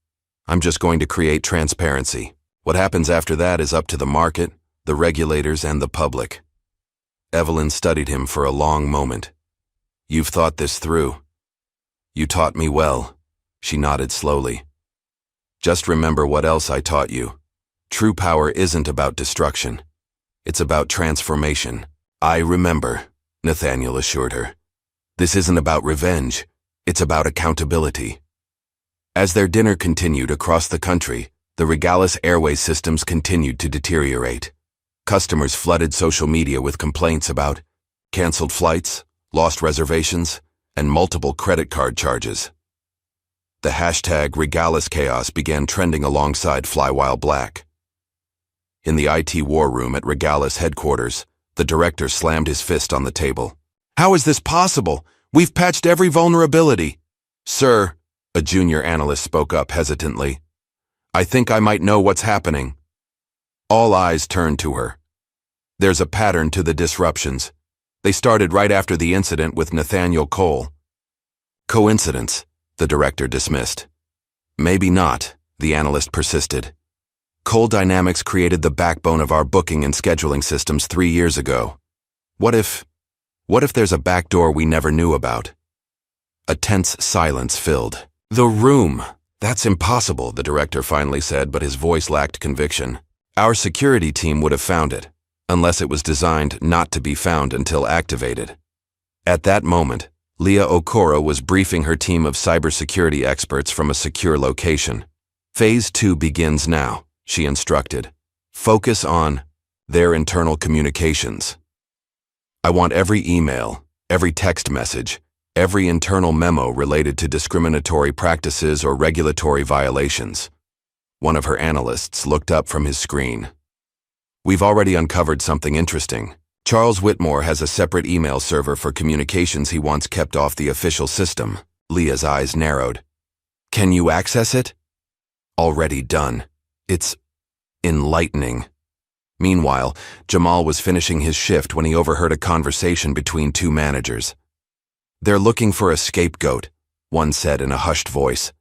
S1: I'm just going to create transparency. What happens after that is up to the market, the regulators, and the public." Evelyn studied him for a long moment. "You've thought this through." "You taught me well," she nodded slowly. "Just remember what else I taught you. True power isn't about destruction. It's about transformation." "I remember," Nathaniel assured her. "This isn't about revenge. It's about accountability." As their dinner continued across the country, the Regalis Airways systems continued to deteriorate. Customers flooded social media with complaints about canceled flights, lost reservations, and multiple credit card charges. The hashtag Regalis Chaos began trending alongside Fly While Black. In the IT war room at Regalis headquarters, the director slammed his fist on the table. "How is this possible? We've patched every vulnerability." "Sir," A junior analyst spoke up hesitantly. I think I might know what's happening. All eyes turned to her. There's a pattern to the disruptions. They started right after the incident with Nathaniel Cole. Coincidence, the director dismissed. Maybe not, the analyst persisted. Cole Dynamics created the backbone of our booking and scheduling systems 3 years ago. What if there's a backdoor we never knew about? A tense silence filled the room. That's impossible, the director finally said, but his voice lacked conviction. Our security team would have found it, unless it was designed not to be found until activated. At that moment, Leah Okoro was briefing her team of cybersecurity experts from a secure location. Phase 2 begins now, she instructed. Focus on their internal communications. I want every email, every text message, every internal memo related to discriminatory practices or regulatory violations. One of her analysts looked up from his screen. We've already uncovered something interesting. Charles Whitmore has a separate email server for communications he wants kept off the official system. Leah's eyes narrowed. Can you access it? Already done. It's enlightening. Meanwhile, Jamal was finishing his shift when he overheard a conversation between two managers. They're looking for a scapegoat, one said in a hushed voice.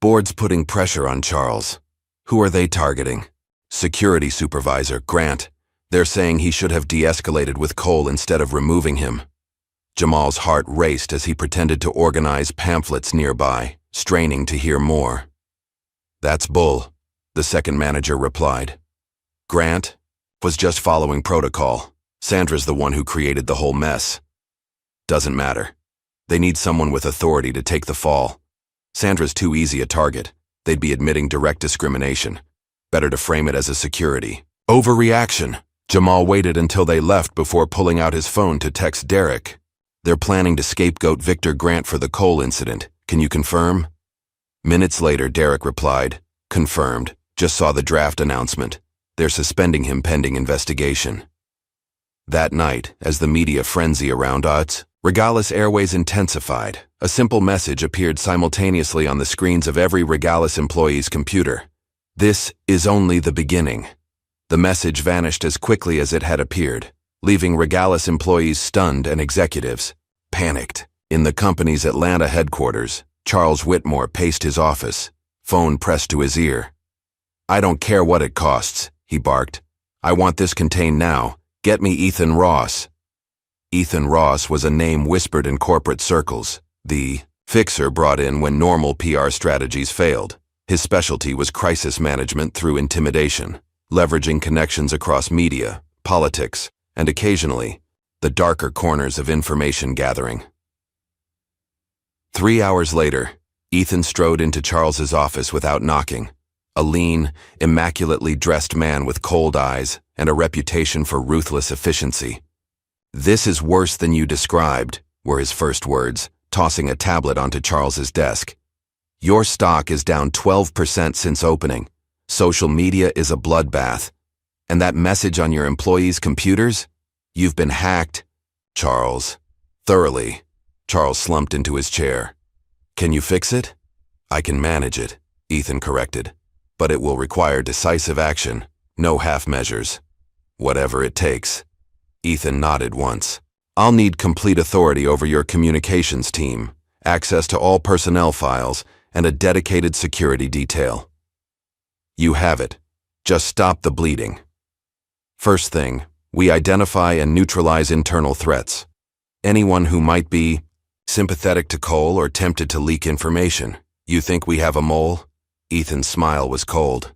S1: Board's putting pressure on Charles. Who are they targeting? Security Supervisor Grant. They're saying he should have de-escalated with Cole instead of removing him. Jamal's heart raced as he pretended to organize pamphlets nearby, straining to hear more. That's bull, the second manager replied. Grant was just following protocol. Sandra's the one who created the whole mess. Doesn't matter. They need someone with authority to take the fall. Sandra's too easy a target. They'd be admitting direct discrimination. Better to frame it as a security overreaction. Jamal waited until they left before pulling out his phone to text Derek. They're planning to scapegoat Victor Grant for the Cole incident. Can you confirm? Minutes later, Derek replied, confirmed. Just saw the draft announcement. They're suspending him pending investigation. That night, as the media frenzy around us, Regalis Airways intensified. A simple message appeared simultaneously on the screens of every Regalis employee's computer. This is only the beginning. The message vanished as quickly as it had appeared, leaving Regalis employees stunned and executives panicked. In the company's Atlanta headquarters, Charles Whitmore paced his office, phone pressed to his ear. I don't care what it costs, he barked. I want this contained now. Get me Ethan Ross. Ethan Ross was a name whispered in corporate circles, the fixer brought in when normal PR strategies failed. His specialty was crisis management through intimidation, leveraging connections across media, politics, and occasionally, the darker corners of information gathering. 3 hours later, Ethan strode into Charles's office without knocking. A lean, immaculately dressed man with cold eyes and a reputation for ruthless efficiency. This is worse than you described, were his first words, tossing a tablet onto Charles's desk. Your stock is down 12% since opening. Social media is a bloodbath. And that message on your employees' computers? You've been hacked. Charles. Thoroughly. Charles slumped into his chair. Can you fix it? I can manage it, Ethan corrected. But it will require decisive action, no half measures. Whatever it takes. Ethan nodded once. I'll need complete authority over your communications team, access to all personnel files, and a dedicated security detail. You have it. Just stop the bleeding. First thing, we identify and neutralize internal threats. Anyone who might be sympathetic to Cole or tempted to leak information. You think we have a mole? Ethan's smile was cold.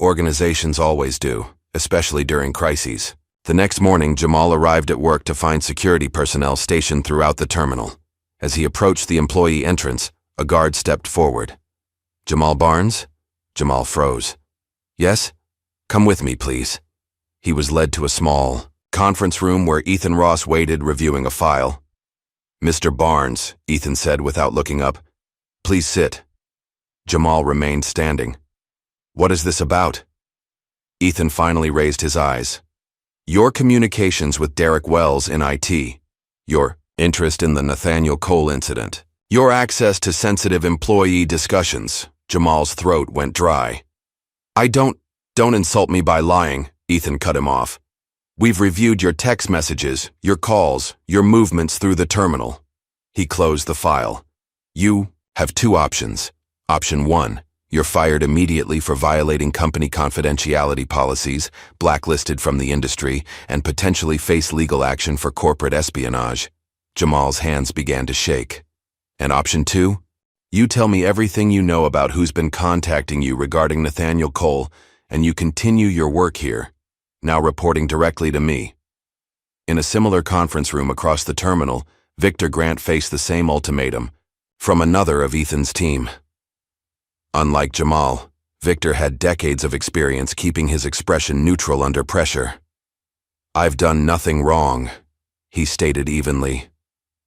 S1: Organizations always do, especially during crises. The next morning, Jamal arrived at work to find security personnel stationed throughout the terminal. As he approached the employee entrance, a guard stepped forward. Jamal Barnes? Jamal froze. Yes? Come with me, please. He was led to a small conference room where Ethan Ross waited, reviewing a file. Mr. Barnes, Ethan said without looking up. Please sit. Jamal remained standing. What is this about? Ethan finally raised his eyes. Your communications with Derek Wells in IT. Your interest in the Nathaniel Cole incident. Your access to sensitive employee discussions. Jamal's throat went dry. Don't insult me by lying, Ethan cut him off. We've reviewed your text messages, your calls, your movements through the terminal. He closed the file. You have two options. Option 1, you're fired immediately for violating company confidentiality policies, blacklisted from the industry, and potentially face legal action for corporate espionage. Jamal's hands began to shake. And option 2, you tell me everything you know about who's been contacting you regarding Nathaniel Cole, and you continue your work here, now reporting directly to me. In a similar conference room across the terminal, Victor Grant faced the same ultimatum, from another of Ethan's team. Unlike Jamal, Victor had decades of experience keeping his expression neutral under pressure. I've done nothing wrong, he stated evenly.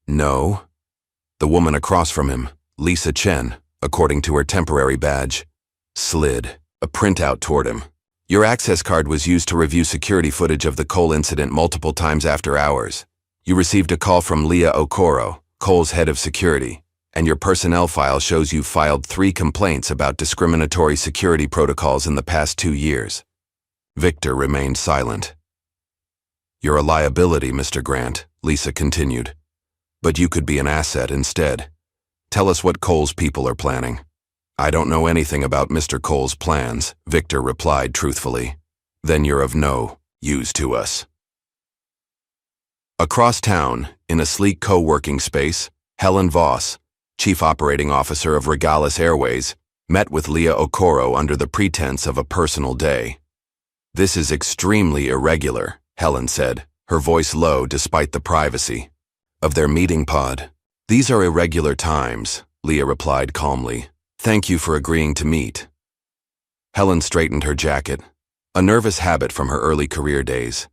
S1: No? The woman across from him, Lisa Chen, according to her temporary badge, slid a printout toward him. Your access card was used to review security footage of the Cole incident multiple times after hours. You received a call from Leah Okoro, Cole's head of security, and your personnel file shows you filed 3 complaints about discriminatory security protocols in the past 2 years. Victor remained silent. You're a liability, Mr. Grant, Lisa continued. But you could be an asset instead. Tell us what Cole's people are planning. I don't know anything about Mr. Cole's plans, Victor replied truthfully. Then you're of no use to us. Across town, in a sleek co-working space, Helen Voss, Chief Operating Officer of Regalis Airways, met with Leah Okoro under the pretense of a personal day. This is extremely irregular, Helen said, her voice low despite the privacy of their meeting pod. These are irregular times, Leah replied calmly. Thank you for agreeing to meet. Helen straightened her jacket, a nervous habit from her early career days.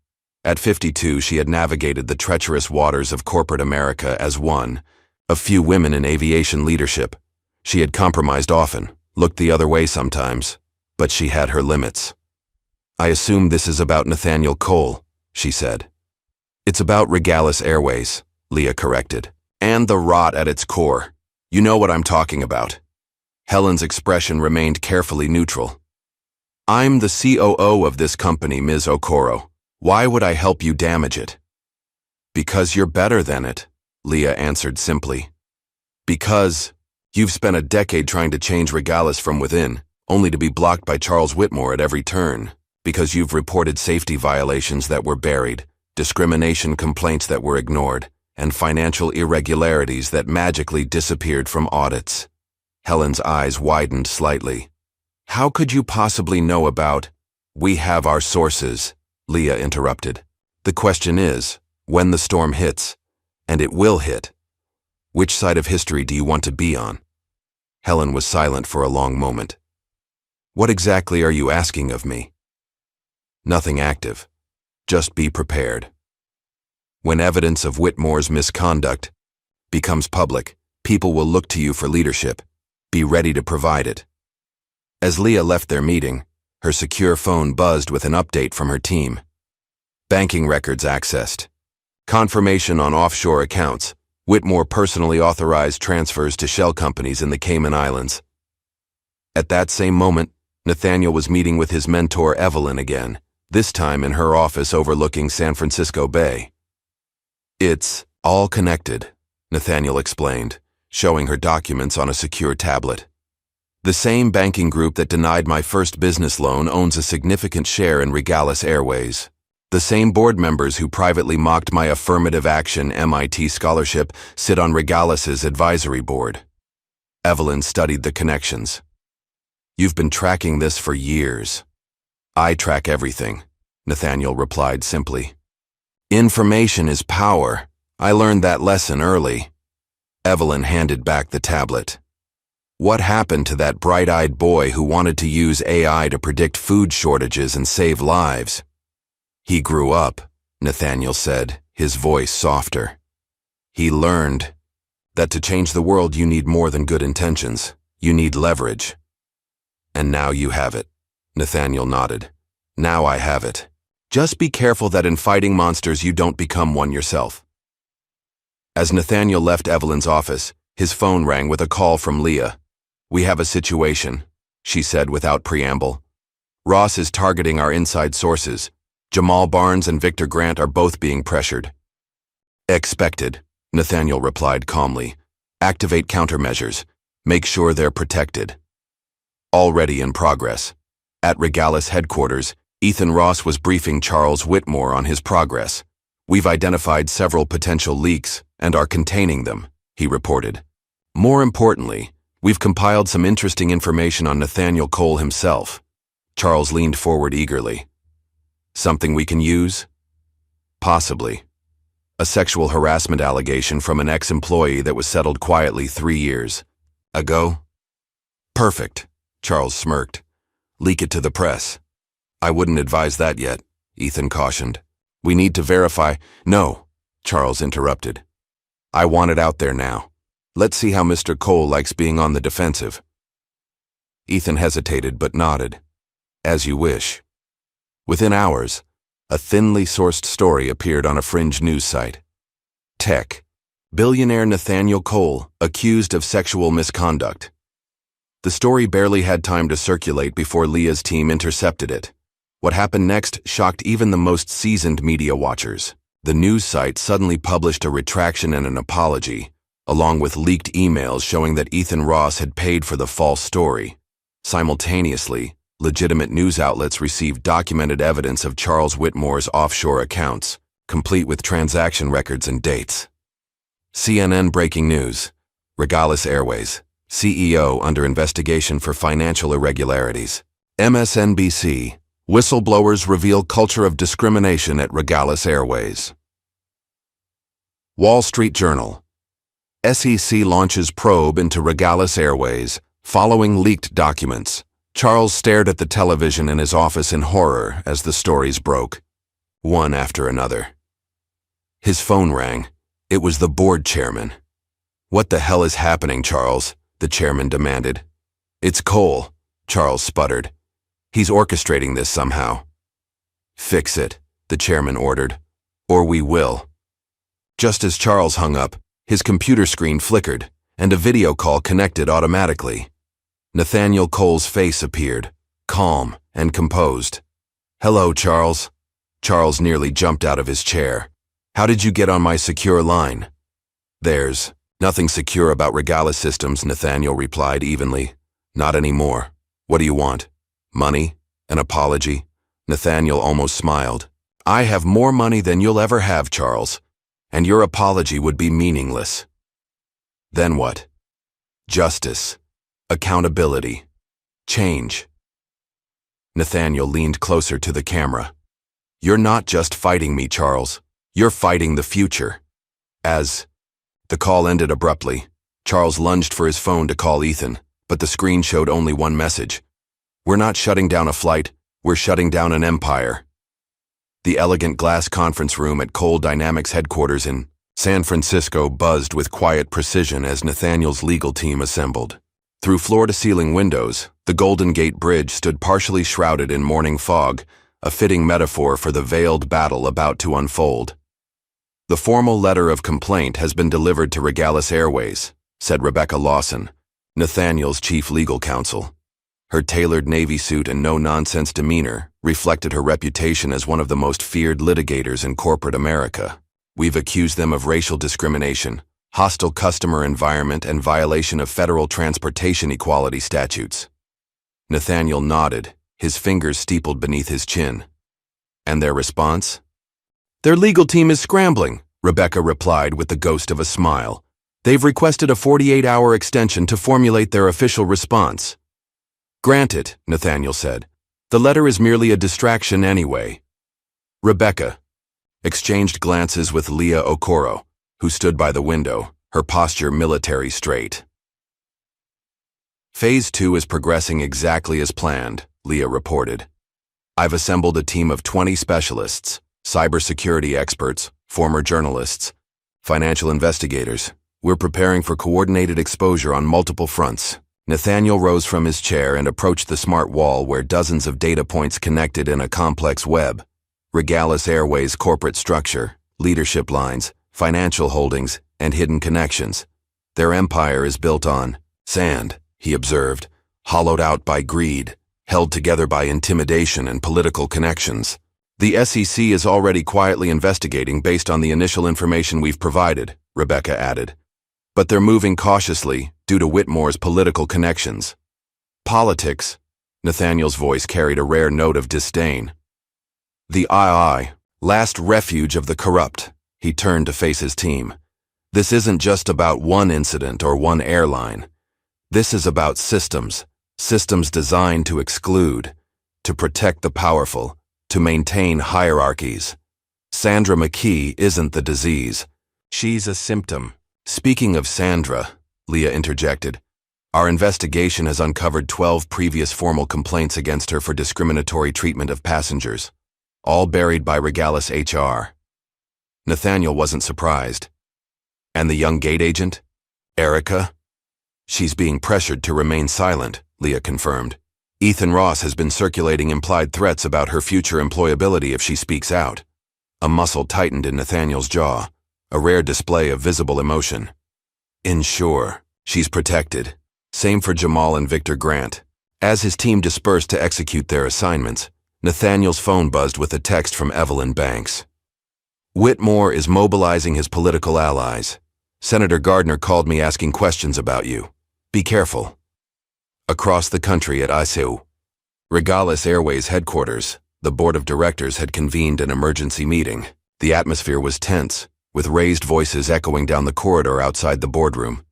S1: At 52, she had navigated the treacherous waters of corporate America as one of few women in aviation leadership. She had compromised often, looked the other way sometimes, but she had her limits. I assume this is about Nathaniel Cole, she said. It's about Regalis Airways, Leah corrected, and the rot at its core. You know what I'm talking about. Helen's expression remained carefully neutral. I'm the COO of this company, Ms. Okoro. Why would I help you damage it? Because you're better than it, Leah answered simply. Because you've spent a decade trying to change Regalis from within, only to be blocked by Charles Whitmore at every turn. Because you've reported safety violations that were buried, discrimination complaints that were ignored, and financial irregularities that magically disappeared from audits. Helen's eyes widened slightly. How could you possibly know about? We have our sources, Leah interrupted. The question is, when the storm hits, and it will hit, which side of history do you want to be on? Helen was silent for a long moment. What exactly are you asking of me? Nothing active. Just be prepared. When evidence of Whitmore's misconduct becomes public, people will look to you for leadership. Be ready to provide it. As Leah left their meeting, her secure phone buzzed with an update from her team. Banking records accessed. Confirmation on offshore accounts. Whitmore personally authorized transfers to shell companies in the Cayman Islands. At that same moment, Nathaniel was meeting with his mentor Evelyn again, this time in her office overlooking San Francisco Bay. It's all connected, Nathaniel explained, showing her documents on a secure tablet. The same banking group that denied my first business loan owns a significant share in Regalis Airways. The same board members who privately mocked my affirmative action MIT scholarship sit on Regalis's advisory board. Evelyn studied the connections. You've been tracking this for years. I track everything, Nathaniel replied simply. Information is power. I learned that lesson early. Evelyn handed back the tablet. What happened to that bright-eyed boy who wanted to use AI to predict food shortages and save lives? He grew up, Nathaniel said, his voice softer. He learned that to change the world you need more than good intentions. You need leverage. And now you have it, Nathaniel nodded. Now I have it. Just be careful that in fighting monsters you don't become one yourself. As Nathaniel left Evelyn's office, His phone rang with a call from Leah. "We have a situation," she said without preamble. "Ross is targeting our inside sources. Jamal Barnes and Victor Grant are both being pressured." "Expected," Nathaniel replied calmly. "Activate countermeasures. Make sure they're protected." Already in progress. At Regalis headquarters, Ethan Ross was briefing Charles Whitmore on his progress. "We've identified several potential leaks and are containing them," he reported. "More importantly, we've compiled some interesting information on Nathaniel Cole himself." Charles leaned forward eagerly. "Something we can use?" "Possibly. A sexual harassment allegation from an ex-employee that was settled quietly 3 years ago." "Perfect," Charles smirked. "Leak it to the press." "I wouldn't advise that yet," Ethan cautioned. "We need to verify—" "No," Charles interrupted. "I want it out there now. Let's see how Mr. Cole likes being on the defensive." Ethan hesitated but nodded. "As you wish." Within hours, a thinly sourced story appeared on a fringe news site. Tech. Billionaire Nathaniel Cole accused of sexual misconduct. The story barely had time to circulate before Leah's team intercepted it. What happened next shocked even the most seasoned media watchers. The news site suddenly published a retraction and an apology, along with leaked emails showing that Ethan Ross had paid for the false story. Simultaneously, legitimate news outlets received documented evidence of Charles Whitmore's offshore accounts, complete with transaction records and dates. CNN breaking news. Regalis Airways. CEO under investigation for financial irregularities. MSNBC. Whistleblowers reveal culture of discrimination at Regalis Airways. Wall Street Journal. SEC launches probe into Regalis Airways, following leaked documents. Charles stared at the television in his office in horror as the stories broke, one after another. His phone rang. It was the board chairman. "What the hell is happening, Charles?" the chairman demanded. "It's Cole," Charles sputtered. "He's orchestrating this somehow." "Fix it," the chairman ordered, "or we will." Just as Charles hung up, his computer screen flickered, and a video call connected automatically. Nathaniel Cole's face appeared, calm and composed. "Hello, Charles." Charles nearly jumped out of his chair. "How did you get on my secure line?" "There's nothing secure about Regalis Systems," Nathaniel replied evenly. "Not anymore. What do you want? Money? An apology?" Nathaniel almost smiled. "I have more money than you'll ever have, Charles, and your apology would be meaningless." "Then what?" "Justice. Accountability. Change." Nathaniel leaned closer to the camera. "You're not just fighting me, Charles. You're fighting the future." The call ended abruptly. Charles lunged for his phone to call Ethan, but the screen showed only one message. "We're not shutting down a flight, we're shutting down an empire." The elegant glass conference room at Cole Dynamics headquarters in San Francisco buzzed with quiet precision as Nathaniel's legal team assembled. Through floor-to-ceiling windows, the Golden Gate Bridge stood partially shrouded in morning fog, a fitting metaphor for the veiled battle about to unfold. "The formal letter of complaint has been delivered to Regalis Airways," said Rebecca Lawson, Nathaniel's chief legal counsel. Her tailored Navy suit and no-nonsense demeanor reflected her reputation as one of the most feared litigators in corporate America. "We've accused them of racial discrimination, hostile customer environment, and violation of federal transportation equality statutes." Nathaniel nodded, his fingers steepled beneath his chin. "And their response?" "Their legal team is scrambling," Rebecca replied with the ghost of a smile. "They've requested a 48-hour extension to formulate their official response." "Granted," Nathaniel said. "The letter is merely a distraction anyway." Rebecca exchanged glances with Leah Okoro, who stood by the window, her posture military straight. "Phase 2 is progressing exactly as planned," Leah reported. "I've assembled a team of 20 specialists, cybersecurity experts, former journalists, financial investigators. We're preparing for coordinated exposure on multiple fronts." Nathaniel rose from his chair and approached the smart wall where dozens of data points connected in a complex web. Regalis Airways' corporate structure, leadership lines, financial holdings, and hidden connections. Their empire is built on sand, he observed, hollowed out by greed, held together by intimidation and political connections. The SEC is already quietly investigating based on the initial information we've provided, Rebecca added. But they're moving cautiously due to Whitmore's political connections. Politics, Nathaniel's voice carried a rare note of disdain. The II, last refuge of the corrupt, he turned to face his team. This isn't just about one incident or one airline. This is about systems, systems designed to exclude, to protect the powerful, to maintain hierarchies. Sandra McKee isn't the disease. She's a symptom. Speaking of Sandra, Leah interjected, our investigation has uncovered 12 previous formal complaints against her for discriminatory treatment of passengers, all buried by Regalis HR. Nathaniel wasn't surprised. And the young gate agent? Erica? She's being pressured to remain silent, Leah confirmed. Ethan Ross has been circulating implied threats about her future employability if she speaks out. A muscle tightened in Nathaniel's jaw, a rare display of visible emotion. Ensure, she's protected. Same for Jamal and Victor Grant. As his team dispersed to execute their assignments, Nathaniel's phone buzzed with a text from Evelyn Banks. Whitmore is mobilizing his political allies. Senator Gardner called me asking questions about you. Be careful. Across the country at ICU, Regalis Airways headquarters, the board of directors had convened an emergency meeting. The atmosphere was tense, with raised voices echoing down the corridor outside the boardroom.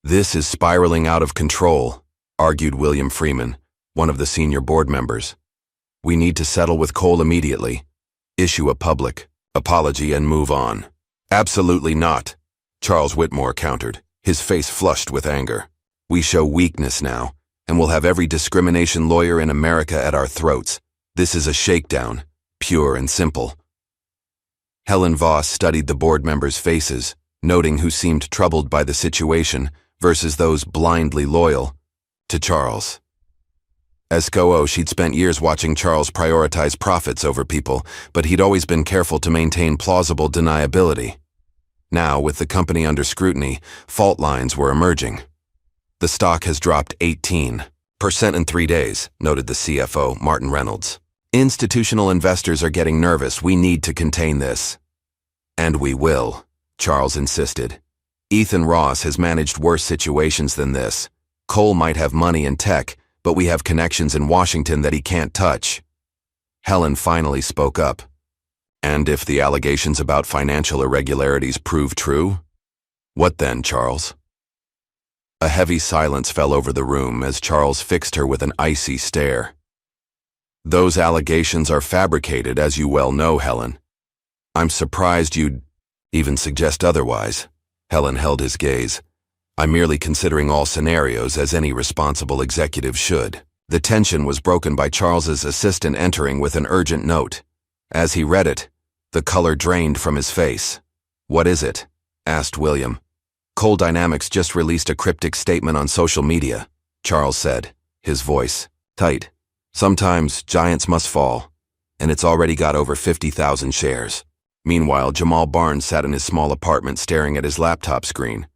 S1: This is spiraling out of control, argued William Freeman, one of the senior board members. We need to settle with Cole immediately, issue a public apology and move on. Absolutely not, Charles Whitmore countered, his face flushed with anger. We show weakness now, and we'll have every discrimination lawyer in America at our throats. This is a shakedown, pure and simple. Helen Voss studied the board members' faces, noting who seemed troubled by the situation versus those blindly loyal to Charles. As COO, she'd spent years watching Charles prioritize profits over people, but he'd always been careful to maintain plausible deniability. Now, with the company under scrutiny, fault lines were emerging. The stock has dropped 18% in 3 days, noted the CFO, Martin Reynolds. Institutional investors are getting nervous. We need to contain this. And we will, Charles insisted. Ethan Ross has managed worse situations than this. Cole might have money and tech, but we have connections in Washington that he can't touch. Helen finally spoke up. And if the allegations about financial irregularities prove true? What then, Charles? A heavy silence fell over the room as Charles fixed her with an icy stare. Those allegations are fabricated, as you well know, Helen. I'm surprised you'd even suggest otherwise. Helen held his gaze. I'm merely considering all scenarios as any responsible executive should. The tension was broken by Charles's assistant entering with an urgent note. As he read it, the color drained from his face. What is it? Asked William. Cole Dynamics just released a cryptic statement on social media, Charles said, his voice tight. Sometimes giants must fall, and it's already got over 50,000 shares. Meanwhile, Jamal Barnes sat in his small apartment staring at his laptop screen.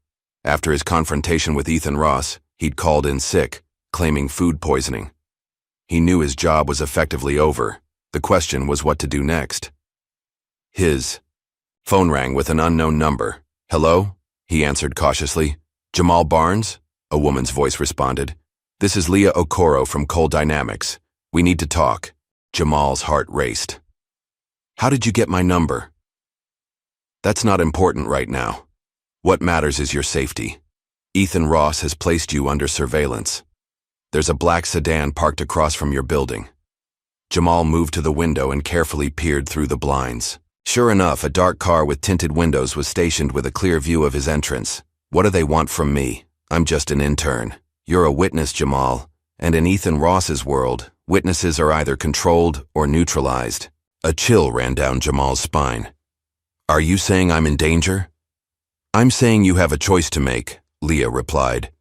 S1: After his confrontation with Ethan Ross, he'd called in sick, claiming food poisoning. He knew his job was effectively over. The question was what to do next. His phone rang with an unknown number. Hello? He answered cautiously. Jamal Barnes? A woman's voice responded. This is Leah Okoro from Cole Dynamics. We need to talk. Jamal's heart raced. How did you get my number? That's not important right now. What matters is your safety. Ethan Ross has placed you under surveillance. There's a black sedan parked across from your building. Jamal moved to the window and carefully peered through the blinds. Sure enough, a dark car with tinted windows was stationed with a clear view of his entrance. What do they want from me? I'm just an intern. You're a witness, Jamal. And in Ethan Ross's world, witnesses are either controlled or neutralized. A chill ran down Jamal's spine. Are you saying I'm in danger? I'm saying you have a choice to make, Leah replied.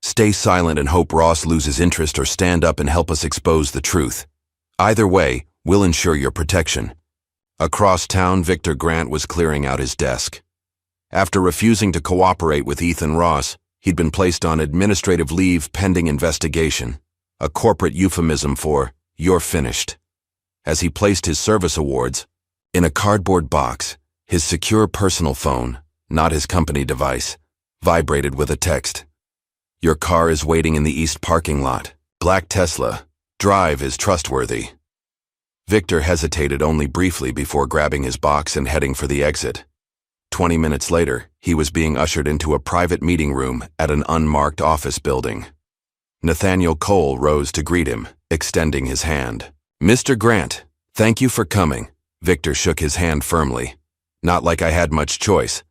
S1: Stay silent and hope Ross loses interest or stand up and help us expose the truth. Either way, we'll ensure your protection. Across town, Victor Grant was clearing out his desk. After refusing to cooperate with Ethan Ross, he'd been placed on administrative leave pending investigation, a corporate euphemism for, "You're finished." As he placed his service awards in a cardboard box, his secure personal phone, not his company device, vibrated with a text. "Your car is waiting in the east parking lot. Black Tesla. Drive is trustworthy." Victor hesitated only briefly before grabbing his box and heading for the exit. 20 minutes later, he was being ushered into a private meeting room at an unmarked office building. Nathaniel Cole rose to greet him, extending his hand. "Mr. Grant, thank you for coming." Victor shook his hand firmly. "Not like I had much choice.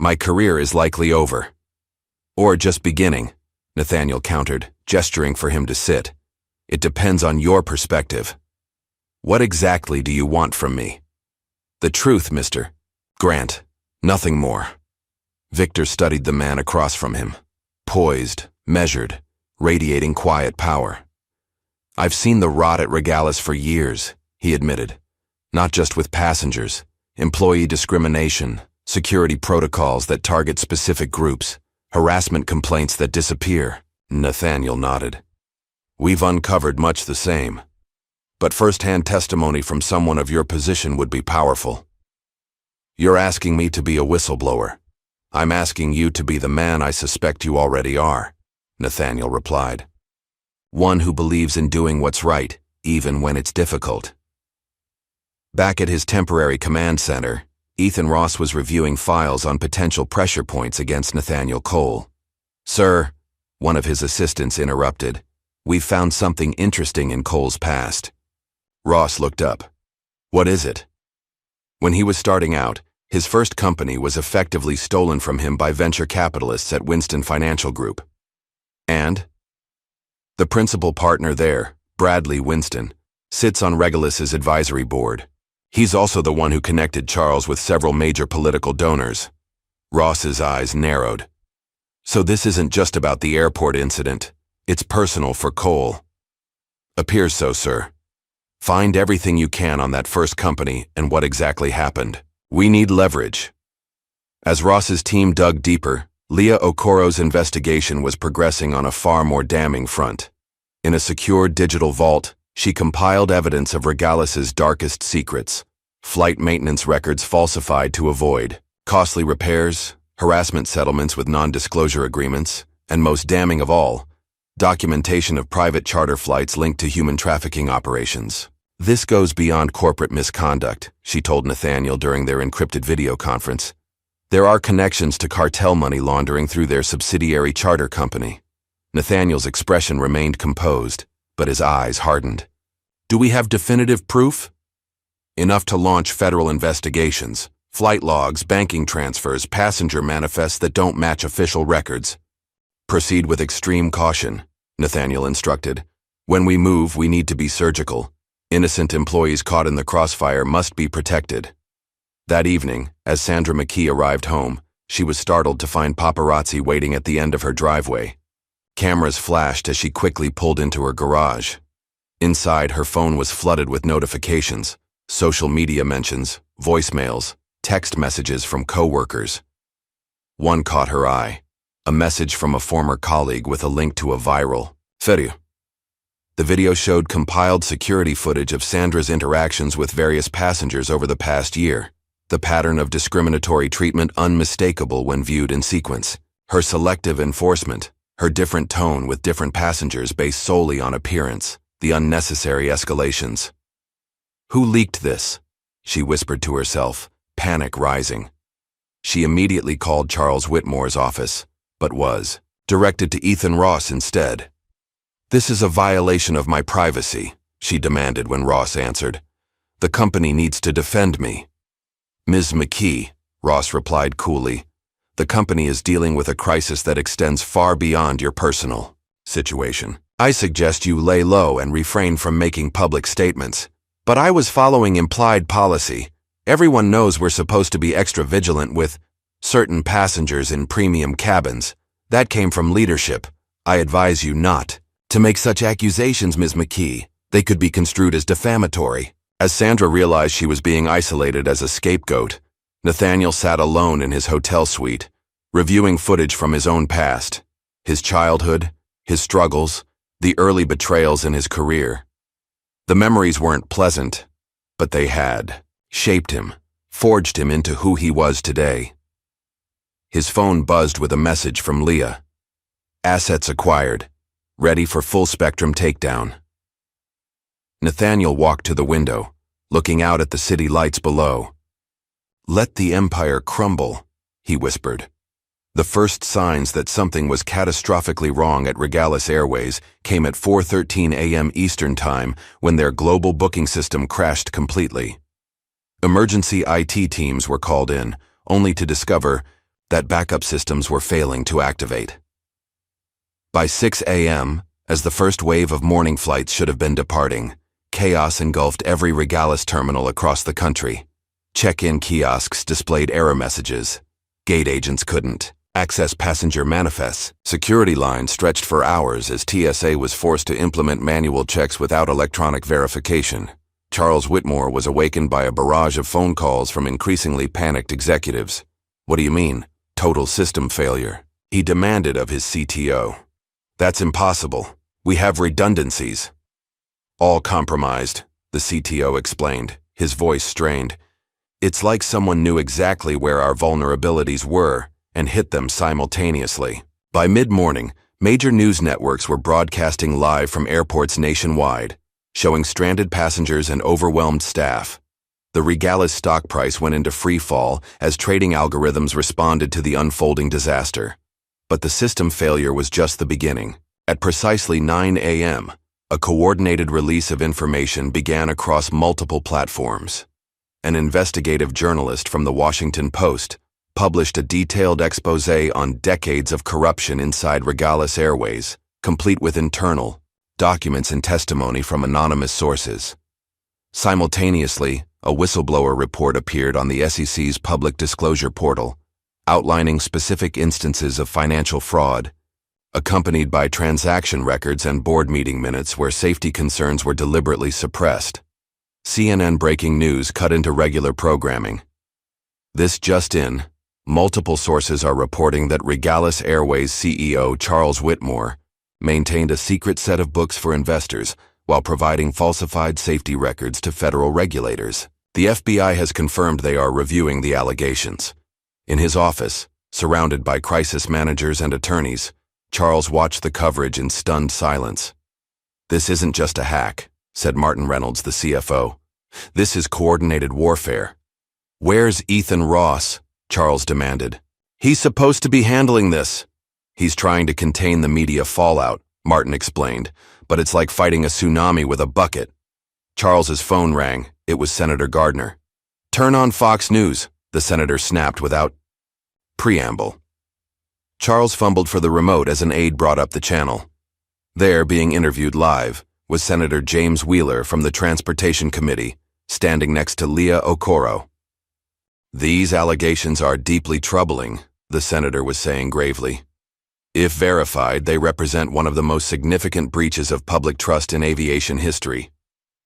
S1: My career is likely over." "Or just beginning," Nathaniel countered, gesturing for him to sit. "It depends on your perspective. What exactly do you want from me?" "The truth, Mr. Grant. Nothing more." Victor studied the man across from him, poised, measured, radiating quiet power. "I've seen the rot at Regalis for years," he admitted. "Not just with passengers, employee discrimination, security protocols that target specific groups, harassment complaints that disappear." Nathaniel nodded. "We've uncovered much the same. But first-hand testimony from someone of your position would be powerful." "You're asking me to be a whistleblower. I'm asking you to be the man I suspect you already are," Nathaniel replied. "One who believes in doing what's right, even when it's difficult." Back at his temporary command center, Ethan Ross was reviewing files on potential pressure points against Nathaniel Cole. "Sir," one of his assistants interrupted, "we've found something interesting in Cole's past." Ross looked up. "What is it?" When he was starting out, his first company was effectively stolen from him by venture capitalists at Winston Financial Group. And? The principal partner there, Bradley Winston, sits on Regulus's advisory board. He's also the one who connected Charles with several major political donors. Ross's eyes narrowed. "So this isn't just about the airport incident. It's personal for Cole." "Appears so, sir. Find everything you can on that first company and what exactly happened. We need leverage." As Ross's team dug deeper, Leah Okoro's investigation was progressing on a far more damning front. In a secure digital vault, she compiled evidence of Regalis's darkest secrets: flight maintenance records falsified to avoid, costly repairs, harassment settlements with non-disclosure agreements, and most damning of all, documentation of private charter flights linked to human trafficking operations. "This goes beyond corporate misconduct," she told Nathaniel during their encrypted video conference. "There are connections to cartel money laundering through their subsidiary charter company." Nathaniel's expression remained composed, but his eyes hardened. "Do we have definitive proof?" "Enough to launch federal investigations. Flight logs, banking transfers, passenger manifests that don't match official records." "Proceed with extreme caution," Nathaniel instructed. "When we move, we need to be surgical. Innocent employees caught in the crossfire must be protected." That evening, as Sandra McKee arrived home, she was startled to find paparazzi waiting at the end of her driveway. Cameras flashed as she quickly pulled into her garage. Inside, her phone was flooded with notifications, social media mentions, voicemails, text messages from coworkers. One caught her eye. A message from a former colleague with a link to a viral video. The video showed compiled security footage of Sandra's interactions with various passengers over the past year, the pattern of discriminatory treatment unmistakable when viewed in sequence, her selective enforcement, her different tone with different passengers based solely on appearance, the unnecessary escalations. "Who leaked this?" she whispered to herself, panic rising. She immediately called Charles Whitmore's office, but was directed to Ethan Ross instead. "This is a violation of my privacy," she demanded when Ross answered. "The company needs to defend me." "Ms. McKee," Ross replied coolly, "the company is dealing with a crisis that extends far beyond your personal situation. I suggest you lay low and refrain from making public statements. But I was following implied policy. Everyone knows we're supposed to be extra vigilant with certain passengers in premium cabins. That came from leadership. I advise you not to make such accusations, Ms. McKee. They could be construed as defamatory." As Sandra realized she was being isolated as a scapegoat, Nathaniel sat alone in his hotel suite, reviewing footage from his own past, his childhood, his struggles, the early betrayals in his career. The memories weren't pleasant, but they had shaped him, forged him into who he was today. His phone buzzed with a message from Leah. Assets acquired, ready for full-spectrum takedown. Nathaniel walked to the window, looking out at the city lights below. "Let the empire crumble," he whispered. The first signs that something was catastrophically wrong at Regalis Airways came at 4:13 a.m. Eastern Time when their global booking system crashed completely. Emergency IT teams were called in, only to discover that backup systems were failing to activate. By 6 a.m., as the first wave of morning flights should have been departing, chaos engulfed every Regalis terminal across the country. Check-in kiosks displayed error messages. Gate agents couldn't access passenger manifests. Security lines stretched for hours as TSA was forced to implement manual checks without electronic verification. Charles Whitmore was awakened by a barrage of phone calls from increasingly panicked executives. "What do you mean? Total system failure?" he demanded of his CTO. "That's impossible. We have redundancies." "All compromised," the CTO explained, his voice strained. "It's like someone knew exactly where our vulnerabilities were and hit them simultaneously." By mid-morning, major news networks were broadcasting live from airports nationwide, showing stranded passengers and overwhelmed staff. The Regalis stock price went into free fall as trading algorithms responded to the unfolding disaster. But the system failure was just the beginning. At precisely 9 a.m., a coordinated release of information began across multiple platforms. An investigative journalist from the Washington Post published a detailed exposé on decades of corruption inside Regalis Airways, complete with internal documents and testimony from anonymous sources. Simultaneously, a whistleblower report appeared on the SEC's public disclosure portal, outlining specific instances of financial fraud, accompanied by transaction records and board meeting minutes where safety concerns were deliberately suppressed. CNN breaking news cut into regular programming. This just in, multiple sources are reporting that Regalis Airways CEO Charles Whitmore maintained a secret set of books for investors while providing falsified safety records to federal regulators. The FBI has confirmed they are reviewing the allegations. In his office, surrounded by crisis managers and attorneys, Charles watched the coverage in stunned silence. "This isn't just a hack," said Martin Reynolds, the CFO. "This is coordinated warfare." "Where's Ethan Ross?" Charles demanded. "He's supposed to be handling this." "He's trying to contain the media fallout," Martin explained, "but it's like fighting a tsunami with a bucket." Charles's phone rang. It was Senator Gardner. "Turn on Fox News," the senator snapped without preamble. Charles fumbled for the remote as an aide brought up the channel. There, being interviewed live, was Senator James Wheeler from the Transportation Committee, standing next to Leah Okoro. "These allegations are deeply troubling," the senator was saying gravely. "If verified, they represent one of the most significant breaches of public trust in aviation history.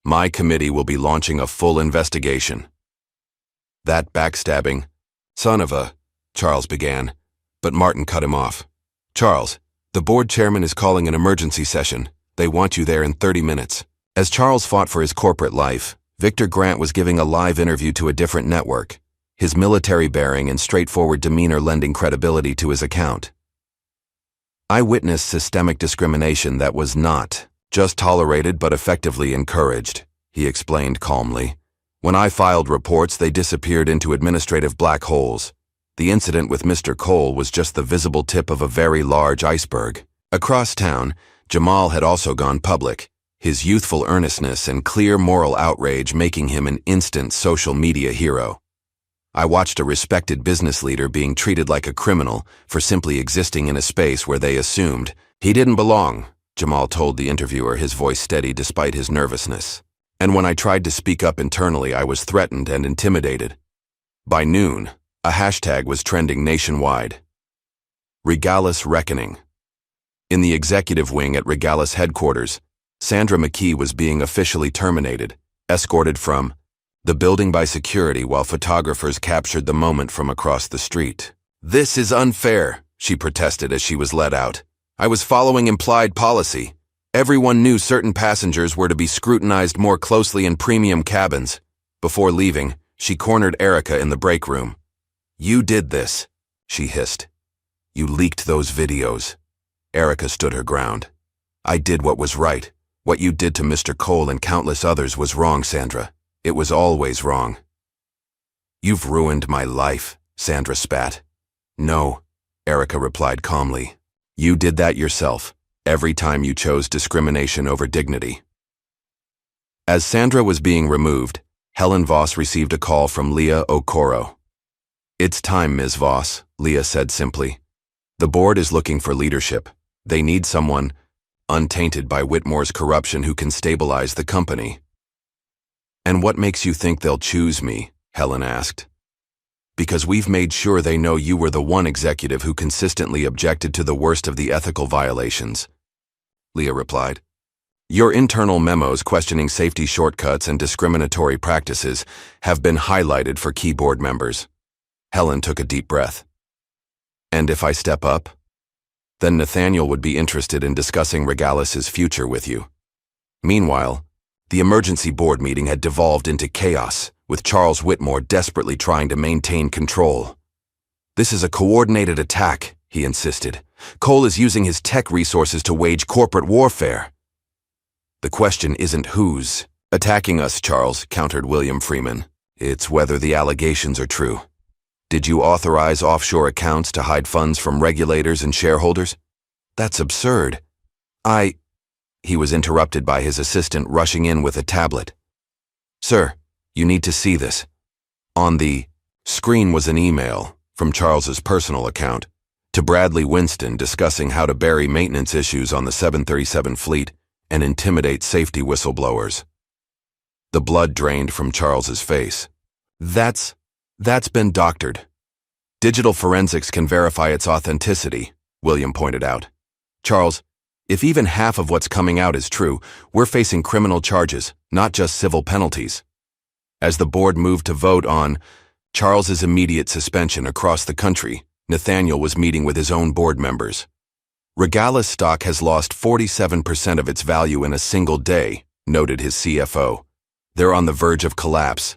S1: My committee will be launching a full investigation." "That backstabbing, son of a," Charles began, but Martin cut him off. "Charles, the board chairman is calling an emergency session. They want you there in 30 minutes. As Charles fought for his corporate life, Victor Grant was giving a live interview to a different network, his military bearing and straightforward demeanor lending credibility to his account. "I witnessed systemic discrimination that was not just tolerated but effectively encouraged," he explained calmly. "When I filed reports, they disappeared into administrative black holes. The incident with Mr. Cole was just the visible tip of a very large iceberg." Across town, Jamal had also gone public, his youthful earnestness and clear moral outrage making him an instant social media hero. "I watched a respected business leader being treated like a criminal for simply existing in a space where they assumed he didn't belong," Jamal told the interviewer, his voice steady despite his nervousness. "And when I tried to speak up internally, I was threatened and intimidated." By noon, a hashtag was trending nationwide. Regalis Reckoning. In the executive wing at Regalis headquarters, Sandra McKee was being officially terminated, escorted from the building by security while photographers captured the moment from across the street. "This is unfair," she protested as she was let out. "I was following implied policy. Everyone knew certain passengers were to be scrutinized more closely in premium cabins." Before leaving, she cornered Erica in the break room. "You did this," she hissed. "You leaked those videos." Erica stood her ground. "I did what was right. What you did to Mr. Cole and countless others was wrong, Sandra. It was always wrong." "You've ruined my life," Sandra spat. "No," Erica replied calmly. "You did that yourself, every time you chose discrimination over dignity." As Sandra was being removed, Helen Voss received a call from Leah Okoro. "It's time, Ms. Voss," Leah said simply. "The board is looking for leadership. They need someone untainted by Whitmore's corruption who can stabilize the company." "And what makes you think they'll choose me?" Helen asked. "Because we've made sure they know you were the one executive who consistently objected to the worst of the ethical violations," Leah replied. "Your internal memos questioning safety shortcuts and discriminatory practices have been highlighted for key board members." Helen took a deep breath. "And if I step up? Then Nathaniel would be interested in discussing Regalis's future with you." Meanwhile, the emergency board meeting had devolved into chaos, with Charles Whitmore desperately trying to maintain control. "This is a coordinated attack," he insisted. "Cole is using his tech resources to wage corporate warfare." "The question isn't who's attacking us, Charles," countered William Freeman. "It's whether the allegations are true. Did you authorize offshore accounts to hide funds from regulators and shareholders? That's absurd." He was interrupted by his assistant rushing in with a tablet. "Sir, you need to see this." On the screen was an email from Charles's personal account to Bradley Winston discussing how to bury maintenance issues on the 737 fleet and intimidate safety whistleblowers. The blood drained from Charles's face. That's been doctored. Digital forensics can verify its authenticity," William pointed out. "Charles, if even half of what's coming out is true, we're facing criminal charges, not just civil penalties." As the board moved to vote on Charles's immediate suspension across the country, Nathaniel was meeting with his own board members. "Regalis stock has lost 47% of its value in a single day," noted his CFO. "They're on the verge of collapse."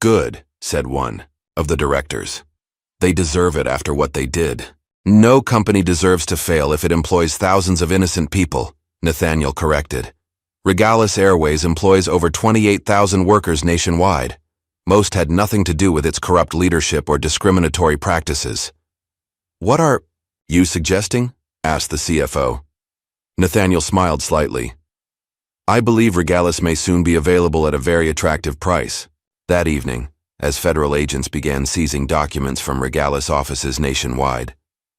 S1: "Good," said one of the directors. "They deserve it after what they did." "No company deserves to fail if it employs thousands of innocent people," Nathaniel corrected. "Regalis Airways employs over 28,000 workers nationwide. Most had nothing to do with its corrupt leadership or discriminatory practices." "What are you suggesting?" asked the CFO. Nathaniel smiled slightly. "I believe Regalis may soon be available at a very attractive price." That evening, as federal agents began seizing documents from Regalis offices nationwide,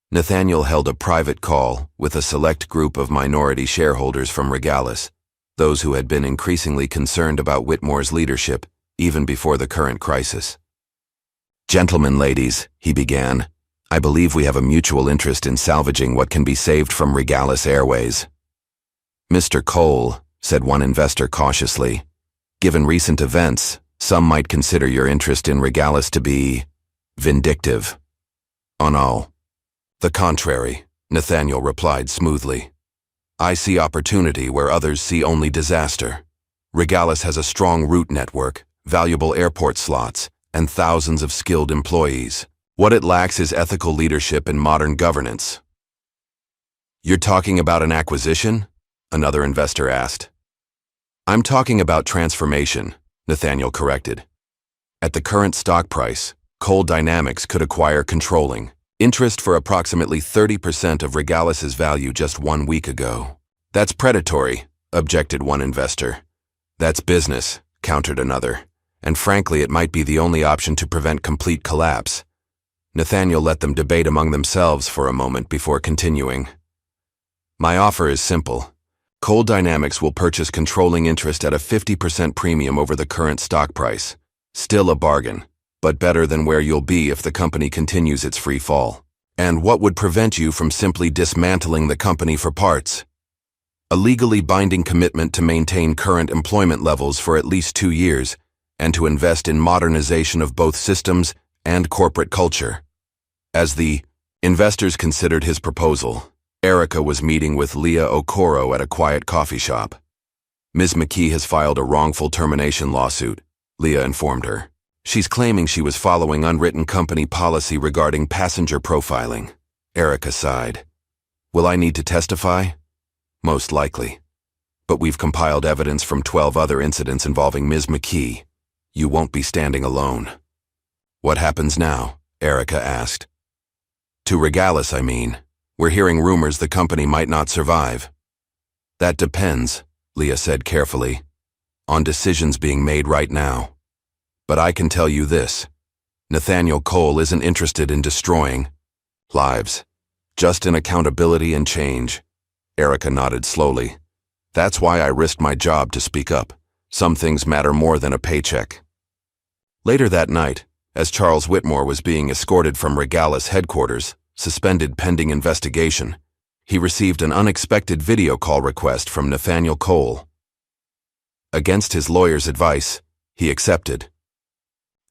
S1: Nathaniel held a private call with a select group of minority shareholders from Regalis, those who had been increasingly concerned about Whitmore's leadership even before the current crisis. "Gentlemen, ladies," he began, "I believe we have a mutual interest in salvaging what can be saved from Regalis Airways." "Mr. Cole," said one investor cautiously, "given recent events, some might consider your interest in Regalis to be vindictive." "Oh no. The contrary," Nathaniel replied smoothly. "I see opportunity where others see only disaster. Regalis has a strong route network, valuable airport slots, and thousands of skilled employees. What it lacks is ethical leadership and modern governance." "You're talking about an acquisition?" another investor asked. "I'm talking about transformation," Nathaniel corrected. "At the current stock price, Cole Dynamics could acquire controlling interest for approximately 30% of Regalis's value just 1 week ago." "That's predatory," objected one investor. "That's business," countered another, "and frankly it might be the only option to prevent complete collapse." Nathaniel let them debate among themselves for a moment before continuing. "My offer is simple. Cole Dynamics will purchase controlling interest at a 50% premium over the current stock price. Still a bargain, but better than where you'll be if the company continues its free fall. And what would prevent you from simply dismantling the company for parts? A legally binding commitment to maintain current employment levels for at least 2 years, and to invest in modernization of both systems and corporate culture. As the investors considered his proposal, Erica was meeting with Leah Okoro at a quiet coffee shop. Ms. McKee has filed a wrongful termination lawsuit, Leah informed her. She's claiming she was following unwritten company policy regarding passenger profiling. Erica sighed. Will I need to testify? Most likely. But we've compiled evidence from 12 other incidents involving Ms. McKee. You won't be standing alone. What happens now? Erica asked. To Regalis, I mean. We're hearing rumors the company might not survive. That depends, Leah said carefully, on decisions being made right now. But I can tell you this. Nathaniel Cole isn't interested in destroying lives, just in accountability and change. Erica nodded slowly. That's why I risked my job to speak up. Some things matter more than a paycheck. Later that night, as Charles Whitmore was being escorted from Regalis headquarters, suspended pending investigation, he received an unexpected video call request from Nathaniel Cole. Against his lawyer's advice, he accepted.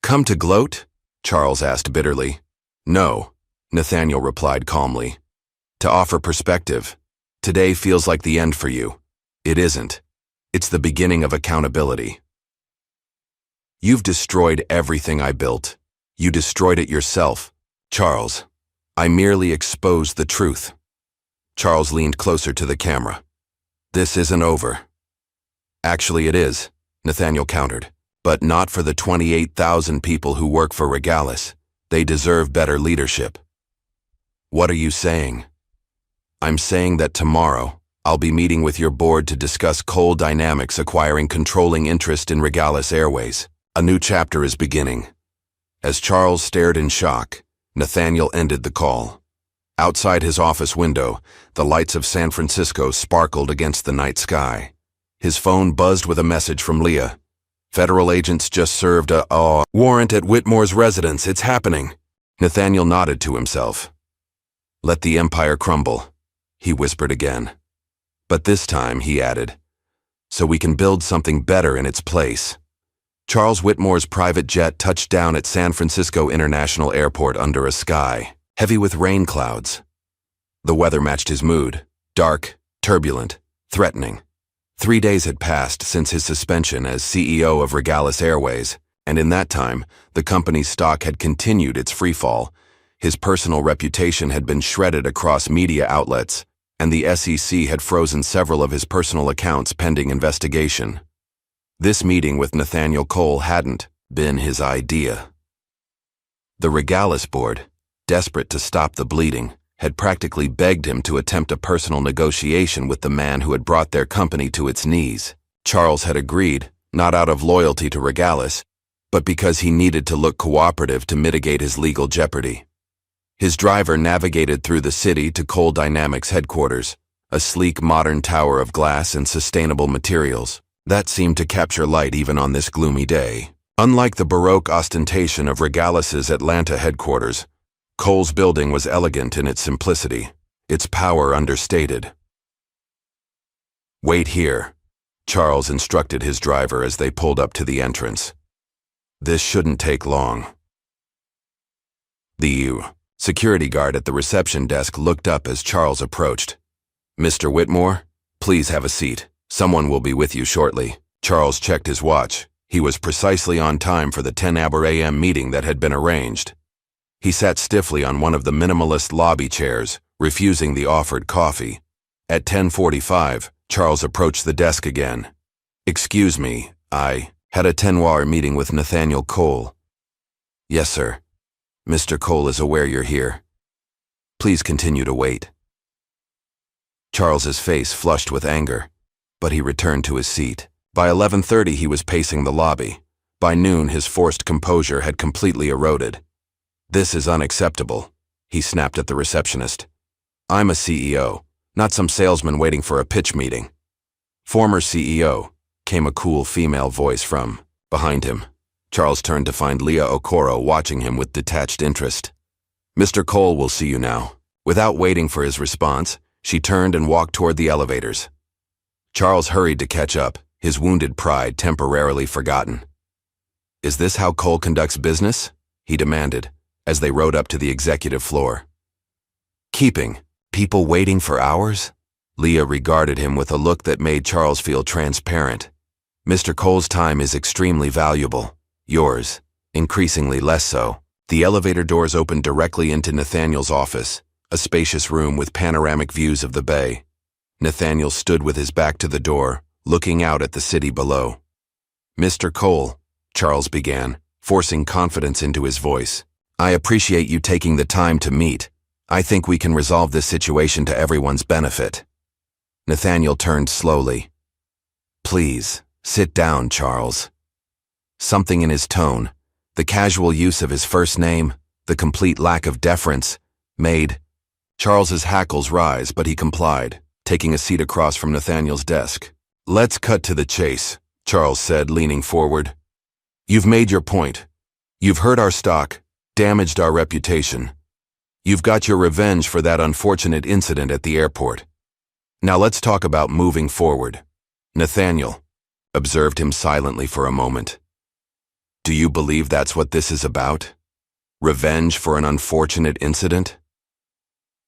S1: Come to gloat? Charles asked bitterly. No, Nathaniel replied calmly. To offer perspective. Today feels like the end for you. It isn't. It's the beginning of accountability. You've destroyed everything I built. You destroyed it yourself, Charles. I merely exposed the truth. Charles leaned closer to the camera. This isn't over. Actually, it is, Nathaniel countered. But not for the 28,000 people who work for Regalis. They deserve better leadership. What are you saying? I'm saying that tomorrow, I'll be meeting with your board to discuss Cole Dynamics acquiring controlling interest in Regalis Airways. A new chapter is beginning. As Charles stared in shock, Nathaniel ended the call. Outside his office window, the lights of San Francisco sparkled against the night sky. His phone buzzed with a message from Leah. Federal agents just served a warrant at Whitmore's residence. It's happening. Nathaniel nodded to himself. Let the empire crumble, he whispered again. But this time, he added, so we can build something better in its place. Charles Whitmore's private jet touched down at San Francisco International Airport under a sky heavy with rain clouds. The weather matched his mood, dark, turbulent, threatening. 3 days had passed since his suspension as CEO of Regalis Airways, and in that time, the company's stock had continued its freefall. His personal reputation had been shredded across media outlets, and the SEC had frozen several of his personal accounts pending investigation. This meeting with Nathaniel Cole hadn't been his idea. The Regalis board, desperate to stop the bleeding, had practically begged him to attempt a personal negotiation with the man who had brought their company to its knees. Charles had agreed, not out of loyalty to Regalis, but because he needed to look cooperative to mitigate his legal jeopardy. His driver navigated through the city to Cole Dynamics headquarters, a sleek modern tower of glass and sustainable materials. That seemed to capture light even on this gloomy day. Unlike the Baroque ostentation of Regalis's Atlanta headquarters, Cole's building was elegant in its simplicity, its power understated. Wait here, Charles instructed his driver as they pulled up to the entrance. This shouldn't take long. The security guard at the reception desk looked up as Charles approached. Mr. Whitmore, please have a seat. Someone will be with you shortly. Charles checked his watch. He was precisely on time for the 10 a.m. meeting that had been arranged. He sat stiffly on one of the minimalist lobby chairs, refusing the offered coffee. At 10:45, Charles approached the desk again. Excuse me, I had a 10-hour meeting with Nathaniel Cole. Yes, sir. Mr. Cole is aware you're here. Please continue to wait. Charles's face flushed with anger, but he returned to his seat. By 11:30, he was pacing the lobby. By noon, his forced composure had completely eroded. This is unacceptable, he snapped at the receptionist. I'm a CEO, not some salesman waiting for a pitch meeting. Former CEO, came a cool female voice from behind him. Charles turned to find Leah Okoro watching him with detached interest. Mr. Cole will see you now. Without waiting for his response, she turned and walked toward the elevators. Charles hurried to catch up, his wounded pride temporarily forgotten. Is this how Cole conducts business? He demanded, as they rode up to the executive floor. Keeping people waiting for hours? Leah regarded him with a look that made Charles feel transparent. Mr. Cole's time is extremely valuable. Yours, increasingly less so. The elevator doors opened directly into Nathaniel's office, a spacious room with panoramic views of the bay. Nathaniel stood with his back to the door, looking out at the city below. Mr. Cole, Charles began, forcing confidence into his voice. I appreciate you taking the time to meet. I think we can resolve this situation to everyone's benefit. Nathaniel turned slowly. Please, sit down, Charles. Something in his tone, the casual use of his first name, the complete lack of deference, made Charles's hackles rise, but he complied, taking a seat across from Nathaniel's desk. Let's cut to the chase, Charles said, leaning forward. You've made your point. You've hurt our stock, damaged our reputation. You've got your revenge for that unfortunate incident at the airport. Now let's talk about moving forward. Nathaniel observed him silently for a moment. Do you believe that's what this is about? Revenge for an unfortunate incident?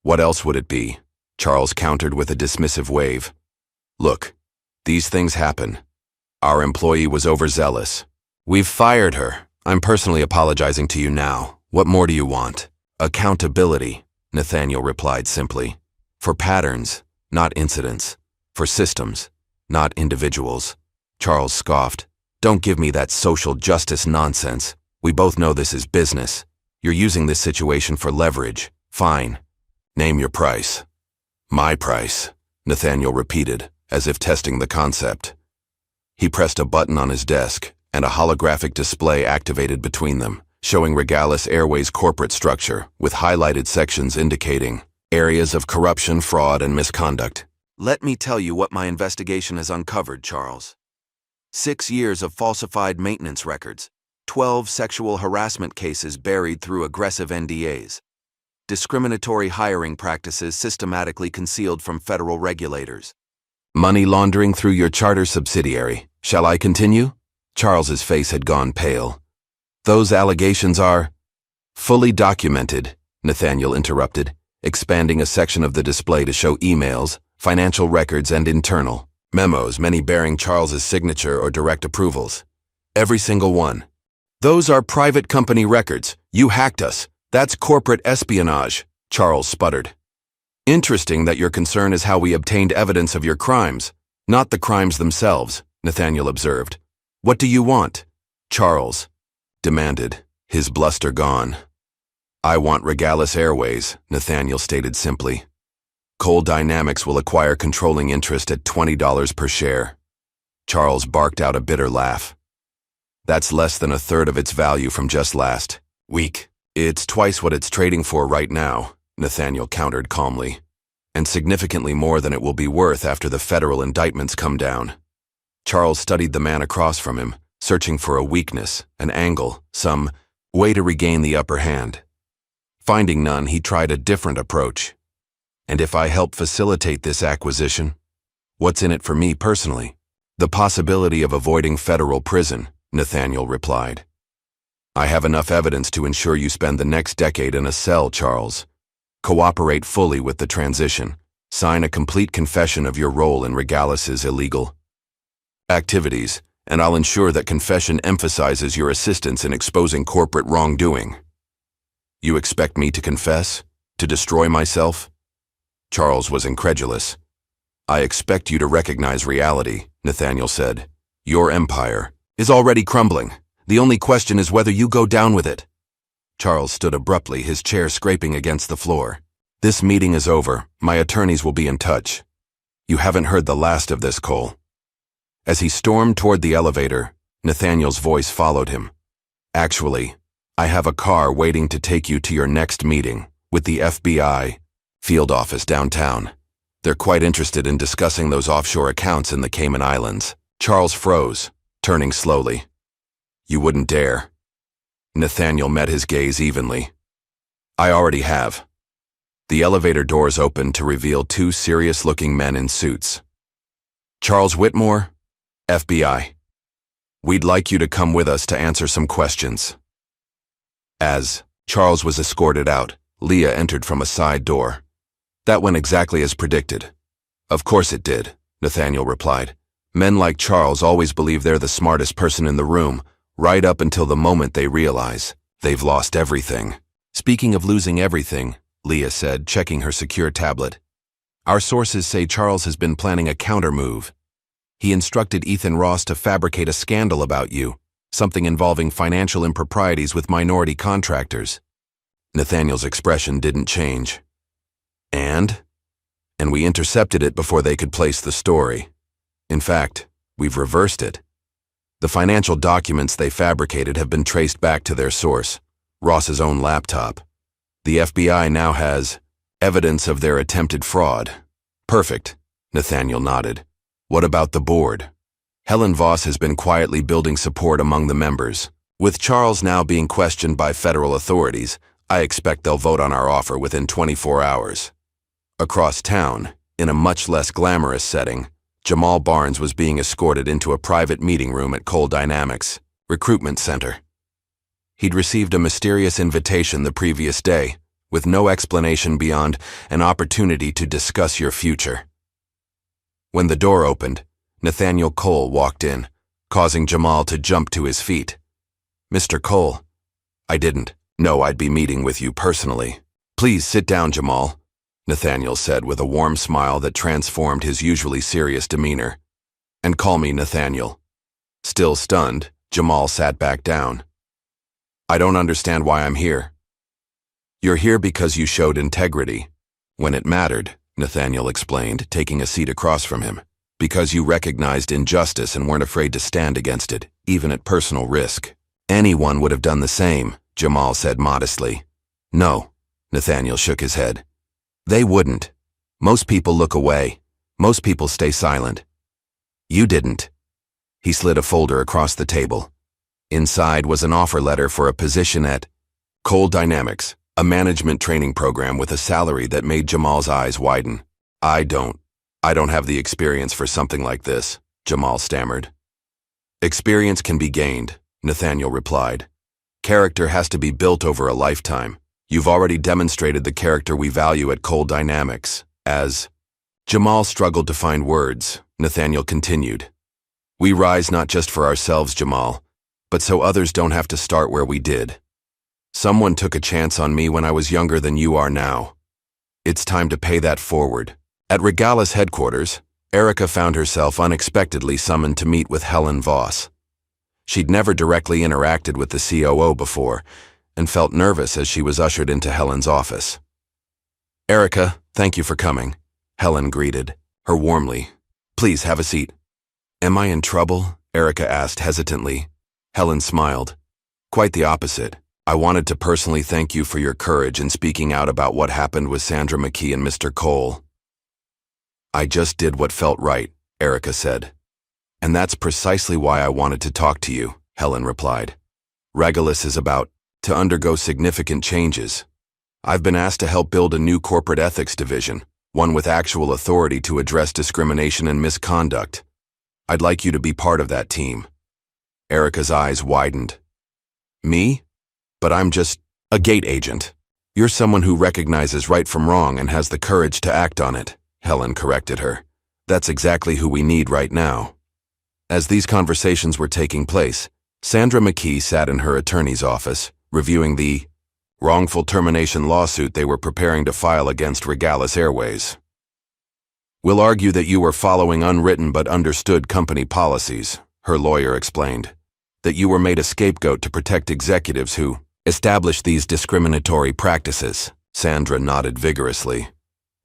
S1: What else would it be? Charles countered with a dismissive wave. Look, these things happen. Our employee was overzealous. We've fired her. I'm personally apologizing to you now. What more do you want? Accountability, Nathaniel replied simply. For patterns, not incidents. For systems, not individuals. Charles scoffed. Don't give me that social justice nonsense. We both know this is business. You're using this situation for leverage. Fine. Name your price. My price, Nathaniel repeated, as if testing the concept. He pressed a button on his desk, and a holographic display activated between them, showing Regalis Airways' corporate structure, with highlighted sections indicating areas of corruption, fraud, and misconduct. Let me tell you what my investigation has uncovered, Charles. 6 years of falsified maintenance records, 12 sexual harassment cases buried through aggressive NDAs, discriminatory hiring practices systematically concealed from federal regulators. Money laundering through your charter subsidiary. Shall I continue? Charles's face had gone pale. Those allegations are fully documented, Nathaniel interrupted, expanding a section of the display to show emails, financial records, and internal memos, many bearing Charles's signature or direct approvals. Every single one. Those are private company records. You hacked us. That's corporate espionage, Charles sputtered. Interesting that your concern is how we obtained evidence of your crimes, not the crimes themselves, Nathaniel observed. What do you want? Charles demanded, his bluster gone. I want Regalis Airways, Nathaniel stated simply. Cole Dynamics will acquire controlling interest at $20 per share. Charles barked out a bitter laugh. That's less than a third of its value from just last week. It's twice what it's trading for right now, Nathaniel countered calmly, and significantly more than it will be worth after the federal indictments come down. Charles studied the man across from him, searching for a weakness, an angle, some way to regain the upper hand. Finding none, he tried a different approach. And if I help facilitate this acquisition, what's in it for me personally? The possibility of avoiding federal prison, Nathaniel replied. I have enough evidence to ensure you spend the next decade in a cell, Charles. Cooperate fully with the transition. Sign a complete confession of your role in Regalis's illegal activities, and I'll ensure that confession emphasizes your assistance in exposing corporate wrongdoing. You expect me to confess? To destroy myself? Charles was incredulous. I expect you to recognize reality, Nathaniel said. Your empire is already crumbling. The only question is whether you go down with it. Charles stood abruptly, his chair scraping against the floor. This meeting is over. My attorneys will be in touch. You haven't heard the last of this, Cole. As he stormed toward the elevator, Nathaniel's voice followed him. Actually, I have a car waiting to take you to your next meeting with the FBI field office downtown. They're quite interested in discussing those offshore accounts in the Cayman Islands. Charles froze, turning slowly. You wouldn't dare. Nathaniel met his gaze evenly. I already have. The elevator doors opened to reveal 2 serious-looking men in suits. Charles Whitmore, FBI. We'd like you to come with us to answer some questions. As Charles was escorted out, Leah entered from a side door. That went exactly as predicted. Of course it did, Nathaniel replied. Men like Charles always believe they're the smartest person in the room, right up until the moment they realize they've lost everything. Speaking of losing everything, Leah said, checking her secure tablet. Our sources say Charles has been planning a counter-move. He instructed Ethan Ross to fabricate a scandal about you, something involving financial improprieties with minority contractors. Nathaniel's expression didn't change. And we intercepted it before they could place the story. In fact, we've reversed it. The financial documents they fabricated have been traced back to their source, Ross's own laptop. The FBI now has evidence of their attempted fraud. Perfect, Nathaniel nodded. What about the board? Helen Voss has been quietly building support among the members. With Charles now being questioned by federal authorities, I expect they'll vote on our offer within 24 hours. Across town, in a much less glamorous setting, Jamal Barnes was being escorted into a private meeting room at Cole Dynamics Recruitment Center. He'd received a mysterious invitation the previous day, with no explanation beyond an opportunity to discuss your future. When the door opened, Nathaniel Cole walked in, causing Jamal to jump to his feet. Mr. Cole, I didn't know I'd be meeting with you personally. Please sit down, Jamal, Nathaniel said with a warm smile that transformed his usually serious demeanor. And call me Nathaniel. Still stunned, Jamal sat back down. I don't understand why I'm here. You're here because you showed integrity. When it mattered, Nathaniel explained, taking a seat across from him. Because you recognized injustice and weren't afraid to stand against it, even at personal risk. Anyone would have done the same, Jamal said modestly. No, Nathaniel shook his head. They wouldn't. Most people look away. Most people stay silent. You didn't. He slid a folder across the table. Inside was an offer letter for a position at Cole Dynamics, a management training program with a salary that made Jamal's eyes widen. I don't have the experience for something like this, Jamal stammered. Experience can be gained, Nathaniel replied. Character has to be built over a lifetime. You've already demonstrated the character we value at Cole Dynamics, as... Jamal struggled to find words. Nathaniel continued. We rise not just for ourselves, Jamal, but so others don't have to start where we did. Someone took a chance on me when I was younger than you are now. It's time to pay that forward. At Regalis headquarters, Erica found herself unexpectedly summoned to meet with Helen Voss. She'd never directly interacted with the COO before, and felt nervous as she was ushered into Helen's office. Erica, thank you for coming, Helen greeted her warmly. Please have a seat. Am I in trouble? Erica asked hesitantly. Helen smiled. Quite the opposite. I wanted to personally thank you for your courage in speaking out about what happened with Sandra McKee and Mr. Cole. I just did what felt right, Erica said. And that's precisely why I wanted to talk to you, Helen replied. Regalis is about to undergo significant changes. I've been asked to help build a new corporate ethics division, one with actual authority to address discrimination and misconduct. I'd like you to be part of that team. Erica's eyes widened. Me? But I'm just a gate agent. You're someone who recognizes right from wrong and has the courage to act on it, Helen corrected her. That's exactly who we need right now. As these conversations were taking place, Sandra McKee sat in her attorney's office, reviewing the wrongful termination lawsuit they were preparing to file against Regalis Airways. We'll argue that you were following unwritten but understood company policies, her lawyer explained. That you were made a scapegoat to protect executives who established these discriminatory practices. Sandra nodded vigorously.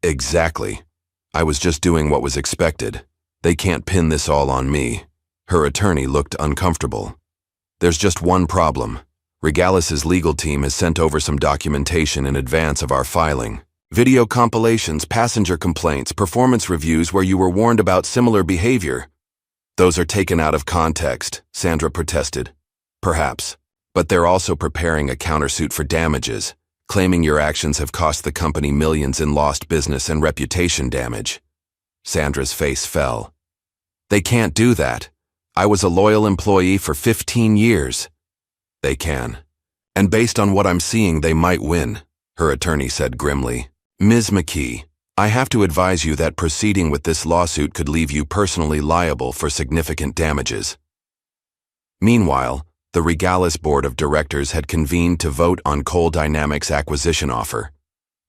S1: Exactly. I was just doing what was expected. They can't pin this all on me. Her attorney looked uncomfortable. There's just one problem. Regalis's legal team has sent over some documentation in advance of our filing. Video compilations, passenger complaints, performance reviews where you were warned about similar behavior. Those are taken out of context, Sandra protested. Perhaps. But they're also preparing a countersuit for damages, claiming your actions have cost the company millions in lost business and reputation damage. Sandra's face fell. They can't do that. I was a loyal employee for 15 years. They can. And based on what I'm seeing, they might win, her attorney said grimly. Ms. McKee, I have to advise you that proceeding with this lawsuit could leave you personally liable for significant damages. Meanwhile, the Regalis Board of Directors had convened to vote on Coal Dynamics' acquisition offer.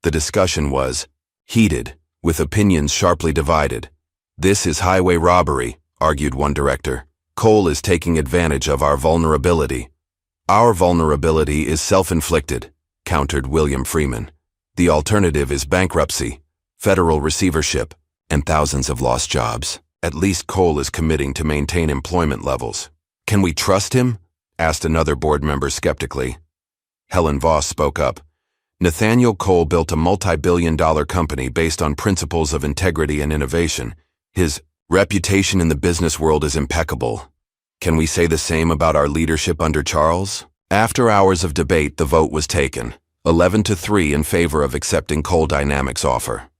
S1: The discussion was heated, with opinions sharply divided. This is highway robbery, argued one director. Coal is taking advantage of our vulnerability. Our vulnerability is self-inflicted, countered William Freeman. The alternative is bankruptcy, federal receivership, and thousands of lost jobs. At least Coal is committing to maintain employment levels. Can we trust him? Asked another board member skeptically. Helen Voss spoke up. Nathaniel Coal built a multi-billion-dollar company based on principles of integrity and innovation. His reputation in the business world is impeccable. Can we say the same about our leadership under Charles? After hours of debate, the vote was taken, 11-3 in favor of accepting Coal Dynamics' offer.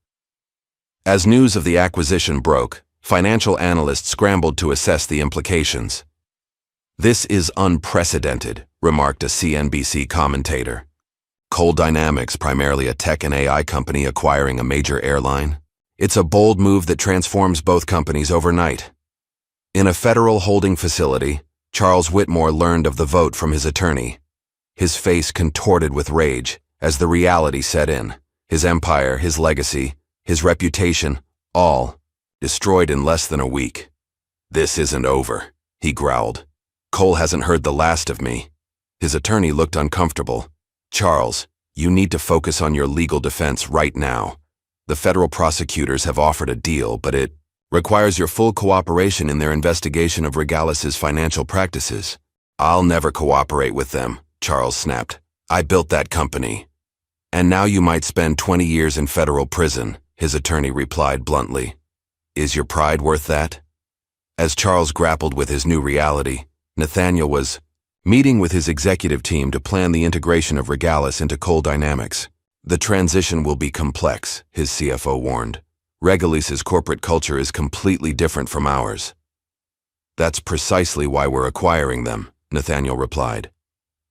S1: As news of the acquisition broke, financial analysts scrambled to assess the implications. This is unprecedented, remarked a CNBC commentator. Coal Dynamics, primarily a tech and AI company acquiring a major airline. It's a bold move that transforms both companies overnight. In a federal holding facility, Charles Whitmore learned of the vote from his attorney. His face contorted with rage as the reality set in. His empire, his legacy, his reputation, all destroyed in less than a week. This isn't over, he growled. Coal hasn't heard the last of me. His attorney looked uncomfortable. Charles, you need to focus on your legal defense right now. The federal prosecutors have offered a deal, but it requires your full cooperation in their investigation of Regalis's financial practices. I'll never cooperate with them, Charles snapped. I built that company. And now you might spend 20 years in federal prison, his attorney replied bluntly. Is your pride worth that? As Charles grappled with his new reality, Nathaniel was meeting with his executive team to plan the integration of Regalis into Coal Dynamics. The transition will be complex, his CFO warned. Regalis's corporate culture is completely different from ours. That's precisely why we're acquiring them, Nathaniel replied.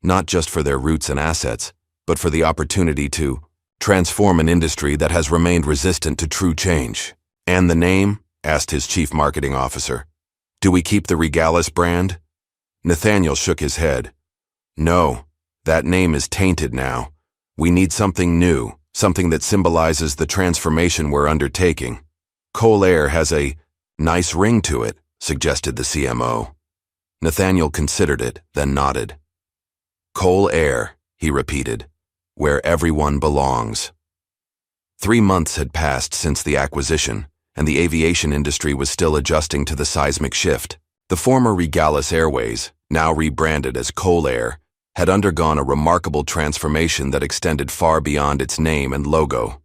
S1: Not just for their roots and assets, but for the opportunity to transform an industry that has remained resistant to true change. And the name? Asked his chief marketing officer. Do we keep the Regalis brand? Nathaniel shook his head. No, that name is tainted now. We need something new. Something that symbolizes the transformation we're undertaking. Coal Air has a nice ring to it, suggested the CMO. Nathaniel considered it, then nodded. Coal Air, he repeated, where everyone belongs. 3 months had passed since the acquisition, and the aviation industry was still adjusting to the seismic shift. The former Regalis Airways, now rebranded as Coal Air, had undergone a remarkable transformation that extended far beyond its name and logo.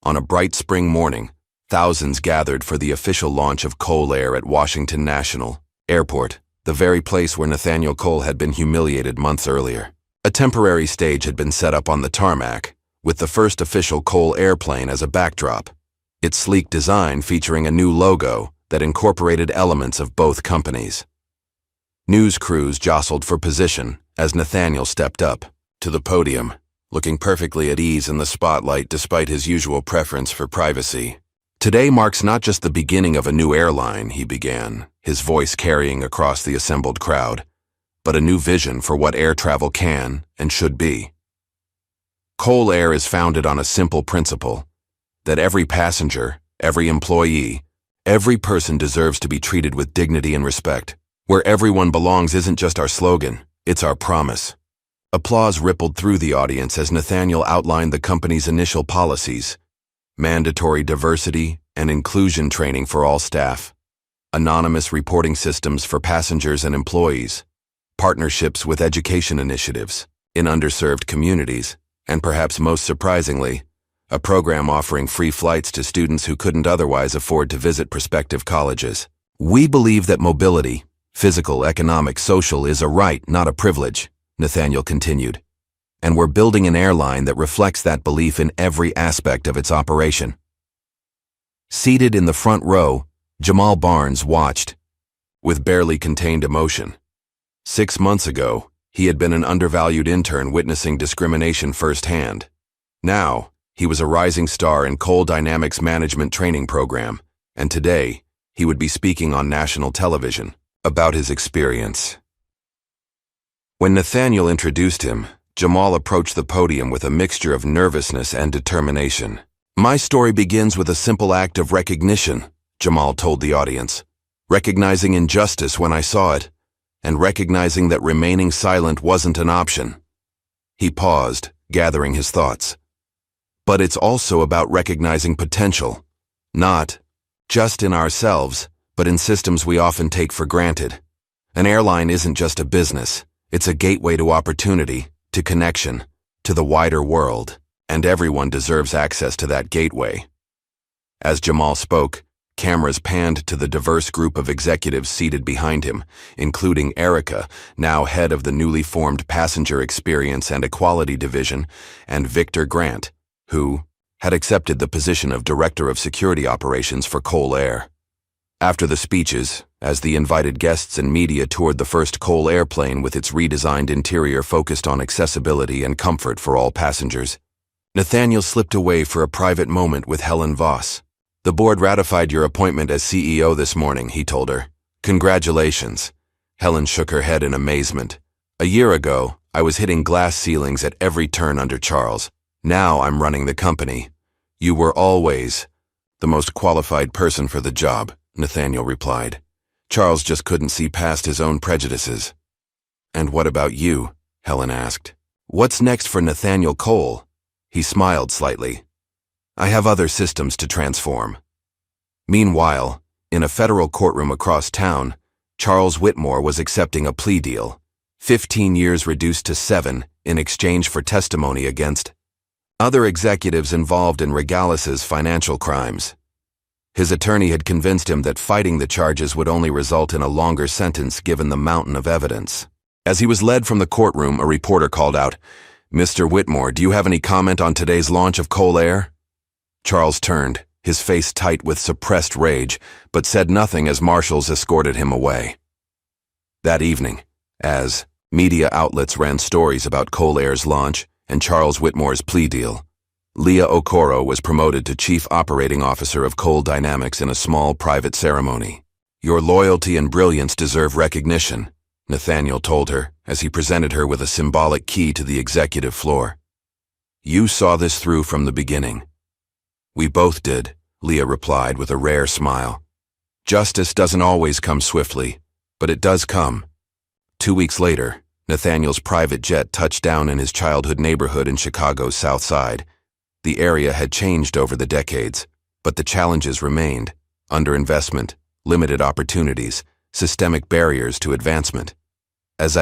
S1: On a bright spring morning, thousands gathered for the official launch of Coal Air at Washington National Airport, the very place where Nathaniel Coal had been humiliated months earlier. A temporary stage had been set up on the tarmac, with the first official Coal airplane as a backdrop, its sleek design featuring a new logo that incorporated elements of both companies. News crews jostled for position as Nathaniel stepped up to the podium, looking perfectly at ease in the spotlight despite his usual preference for privacy. Today marks not just the beginning of a new airline, he began, his voice carrying across the assembled crowd, but a new vision for what air travel can and should be. Coal Air is founded on a simple principle, that every passenger, every employee, every person deserves to be treated with dignity and respect. Where everyone belongs isn't just our slogan, it's our promise. Applause rippled through the audience as Nathaniel outlined the company's initial policies: mandatory diversity and inclusion training for all staff, anonymous reporting systems for passengers and employees, partnerships with education initiatives in underserved communities, and perhaps most surprisingly, a program offering free flights to students who couldn't otherwise afford to visit prospective colleges. We believe that mobility, physical, economic, social, is a right, not a privilege, Nathaniel continued. And we're building an airline that reflects that belief in every aspect of its operation. Seated in the front row, Jamal Barnes watched, with barely contained emotion. 6 months ago, he had been an undervalued intern witnessing discrimination firsthand. Now, he was a rising star in Coal Dynamics' management training program, and today, he would be speaking on national television about his experience. When Nathaniel introduced him, Jamal approached the podium with a mixture of nervousness and determination. "My story begins with a simple act of recognition," Jamal told the audience. "Recognizing injustice when I saw it, and recognizing that remaining silent wasn't an option." He paused, gathering his thoughts. "But it's also about recognizing potential, not just in ourselves, but in systems we often take for granted. An airline isn't just a business, it's a gateway to opportunity, to connection, to the wider world, and everyone deserves access to that gateway." As Jamal spoke, cameras panned to the diverse group of executives seated behind him, including Erica, now head of the newly formed Passenger Experience and Equality Division, and Victor Grant, who had accepted the position of Director of Security Operations for Coal Air. After the speeches, as the invited guests and media toured the first Coal airplane with its redesigned interior focused on accessibility and comfort for all passengers, Nathaniel slipped away for a private moment with Helen Voss. "The board ratified your appointment as CEO this morning," he told her. "Congratulations." Helen shook her head in amazement. "A year ago, I was hitting glass ceilings at every turn under Charles. Now I'm running the company. You were always the most qualified person for the job," Nathaniel replied. Charles just couldn't see past his own prejudices. "And what about you?" Helen asked. "What's next for Nathaniel Cole?" He smiled slightly. "I have other systems to transform." Meanwhile, in a federal courtroom across town, Charles Whitmore was accepting a plea deal, 15 years reduced to 7 in exchange for testimony against other executives involved in Regalis's financial crimes. His attorney had convinced him that fighting the charges would only result in a longer sentence given the mountain of evidence. As he was led from the courtroom, a reporter called out, "Mr. Whitmore, do you have any comment on today's launch of Coal Air?" Charles turned, his face tight with suppressed rage, but said nothing as marshals escorted him away. That evening, as media outlets ran stories about Coal Air's launch and Charles Whitmore's plea deal, Leah Okoro was promoted to Chief Operating Officer of Coal Dynamics in a small private ceremony. "Your loyalty and brilliance deserve recognition," Nathaniel told her as he presented her with a symbolic key to the executive floor. "You saw this through from the beginning." "We both did," Leah replied with a rare smile. "Justice doesn't always come swiftly, but it does come." 2 weeks later, Nathaniel's private jet touched down in his childhood neighborhood in Chicago's South Side. The area had changed over the decades, but the challenges remained: underinvestment, limited opportunities, systemic barriers to advancement. As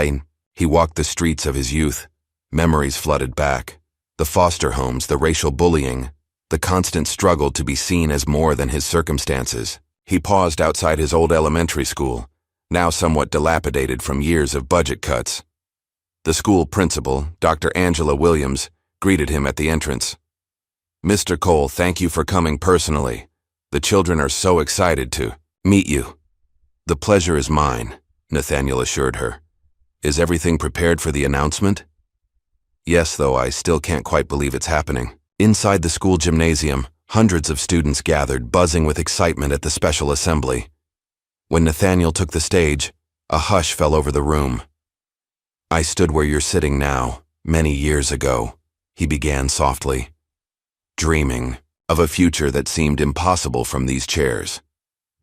S1: he walked the streets of his youth, memories flooded back. The foster homes, the racial bullying, the constant struggle to be seen as more than his circumstances. He paused outside his old elementary school, now somewhat dilapidated from years of budget cuts. The school principal, Dr. Angela Williams, greeted him at the entrance. "Mr. Cole, thank you for coming personally. The children are so excited to meet you." "The pleasure is mine," Nathaniel assured her. "Is everything prepared for the announcement?" "Yes, though I still can't quite believe it's happening." Inside the school gymnasium, hundreds of students gathered, buzzing with excitement at the special assembly. When Nathaniel took the stage, a hush fell over the room. "I stood where you're sitting now, many years ago," he began softly, "dreaming of a future that seemed impossible from these chairs.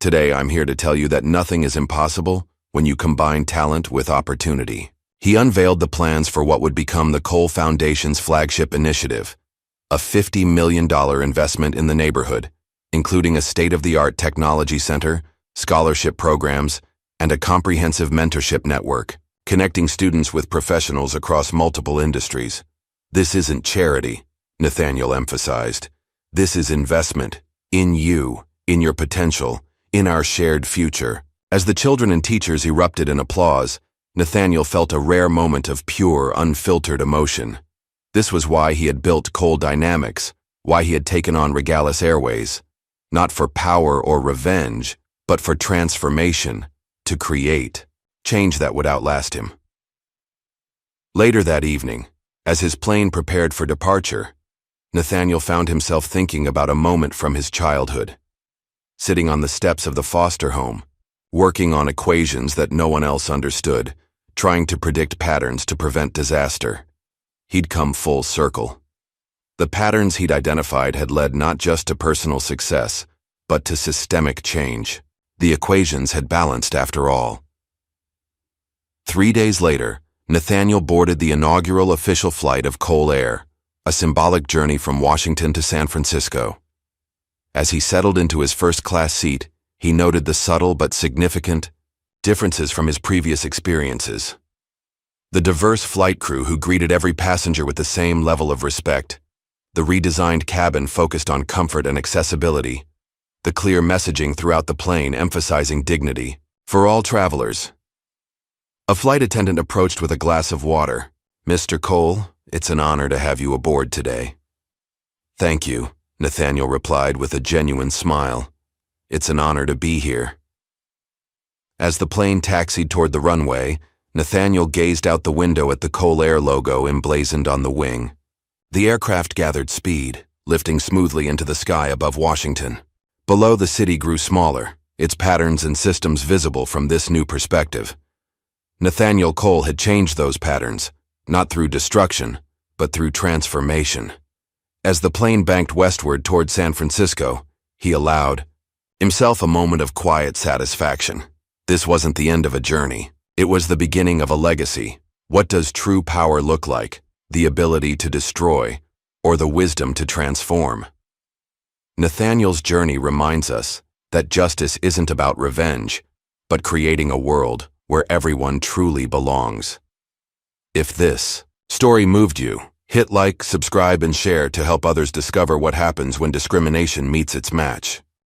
S1: Today I'm here to tell you that nothing is impossible when you combine talent with opportunity." He unveiled the plans for what would become the Cole Foundation's flagship initiative, a $50 million investment in the neighborhood, including a state-of-the-art technology center, scholarship programs, and a comprehensive mentorship network, connecting students with professionals across multiple industries. "This isn't charity," Nathaniel emphasized. "This is investment in you, in your potential, in our shared future." As the children and teachers erupted in applause, Nathaniel felt a rare moment of pure, unfiltered emotion. This was why he had built Coal Dynamics, why he had taken on Regalis Airways. Not for power or revenge, but for transformation, to create change that would outlast him. Later that evening, as his plane prepared for departure, Nathaniel found himself thinking about a moment from his childhood. Sitting on the steps of the foster home, working on equations that no one else understood, trying to predict patterns to prevent disaster. He'd come full circle. The patterns he'd identified had led not just to personal success, but to systemic change. The equations had balanced after all. 3 days later, Nathaniel boarded the inaugural official flight of Cole Air, a symbolic journey from Washington to San Francisco. As he settled into his first-class seat, he noted the subtle but significant differences from his previous experiences. The diverse flight crew who greeted every passenger with the same level of respect, the redesigned cabin focused on comfort and accessibility, the clear messaging throughout the plane emphasizing dignity for all travelers. A flight attendant approached with a glass of water. "Mr. Cole, it's an honor to have you aboard today." "Thank you," Nathaniel replied with a genuine smile. "It's an honor to be here." As the plane taxied toward the runway, Nathaniel gazed out the window at the Cole Air logo emblazoned on the wing. The aircraft gathered speed, lifting smoothly into the sky above Washington. Below, the city grew smaller, its patterns and systems visible from this new perspective. Nathaniel Cole had changed those patterns, not through destruction, but through transformation. As the plane banked westward toward San Francisco, he allowed himself a moment of quiet satisfaction. This wasn't the end of a journey. It was the beginning of a legacy. What does true power look like? The ability to destroy, or the wisdom to transform? Nathaniel's journey reminds us that justice isn't about revenge, but creating a world where everyone truly belongs. If this story moved you, hit like, subscribe, and share to help others discover what happens when discrimination meets its match.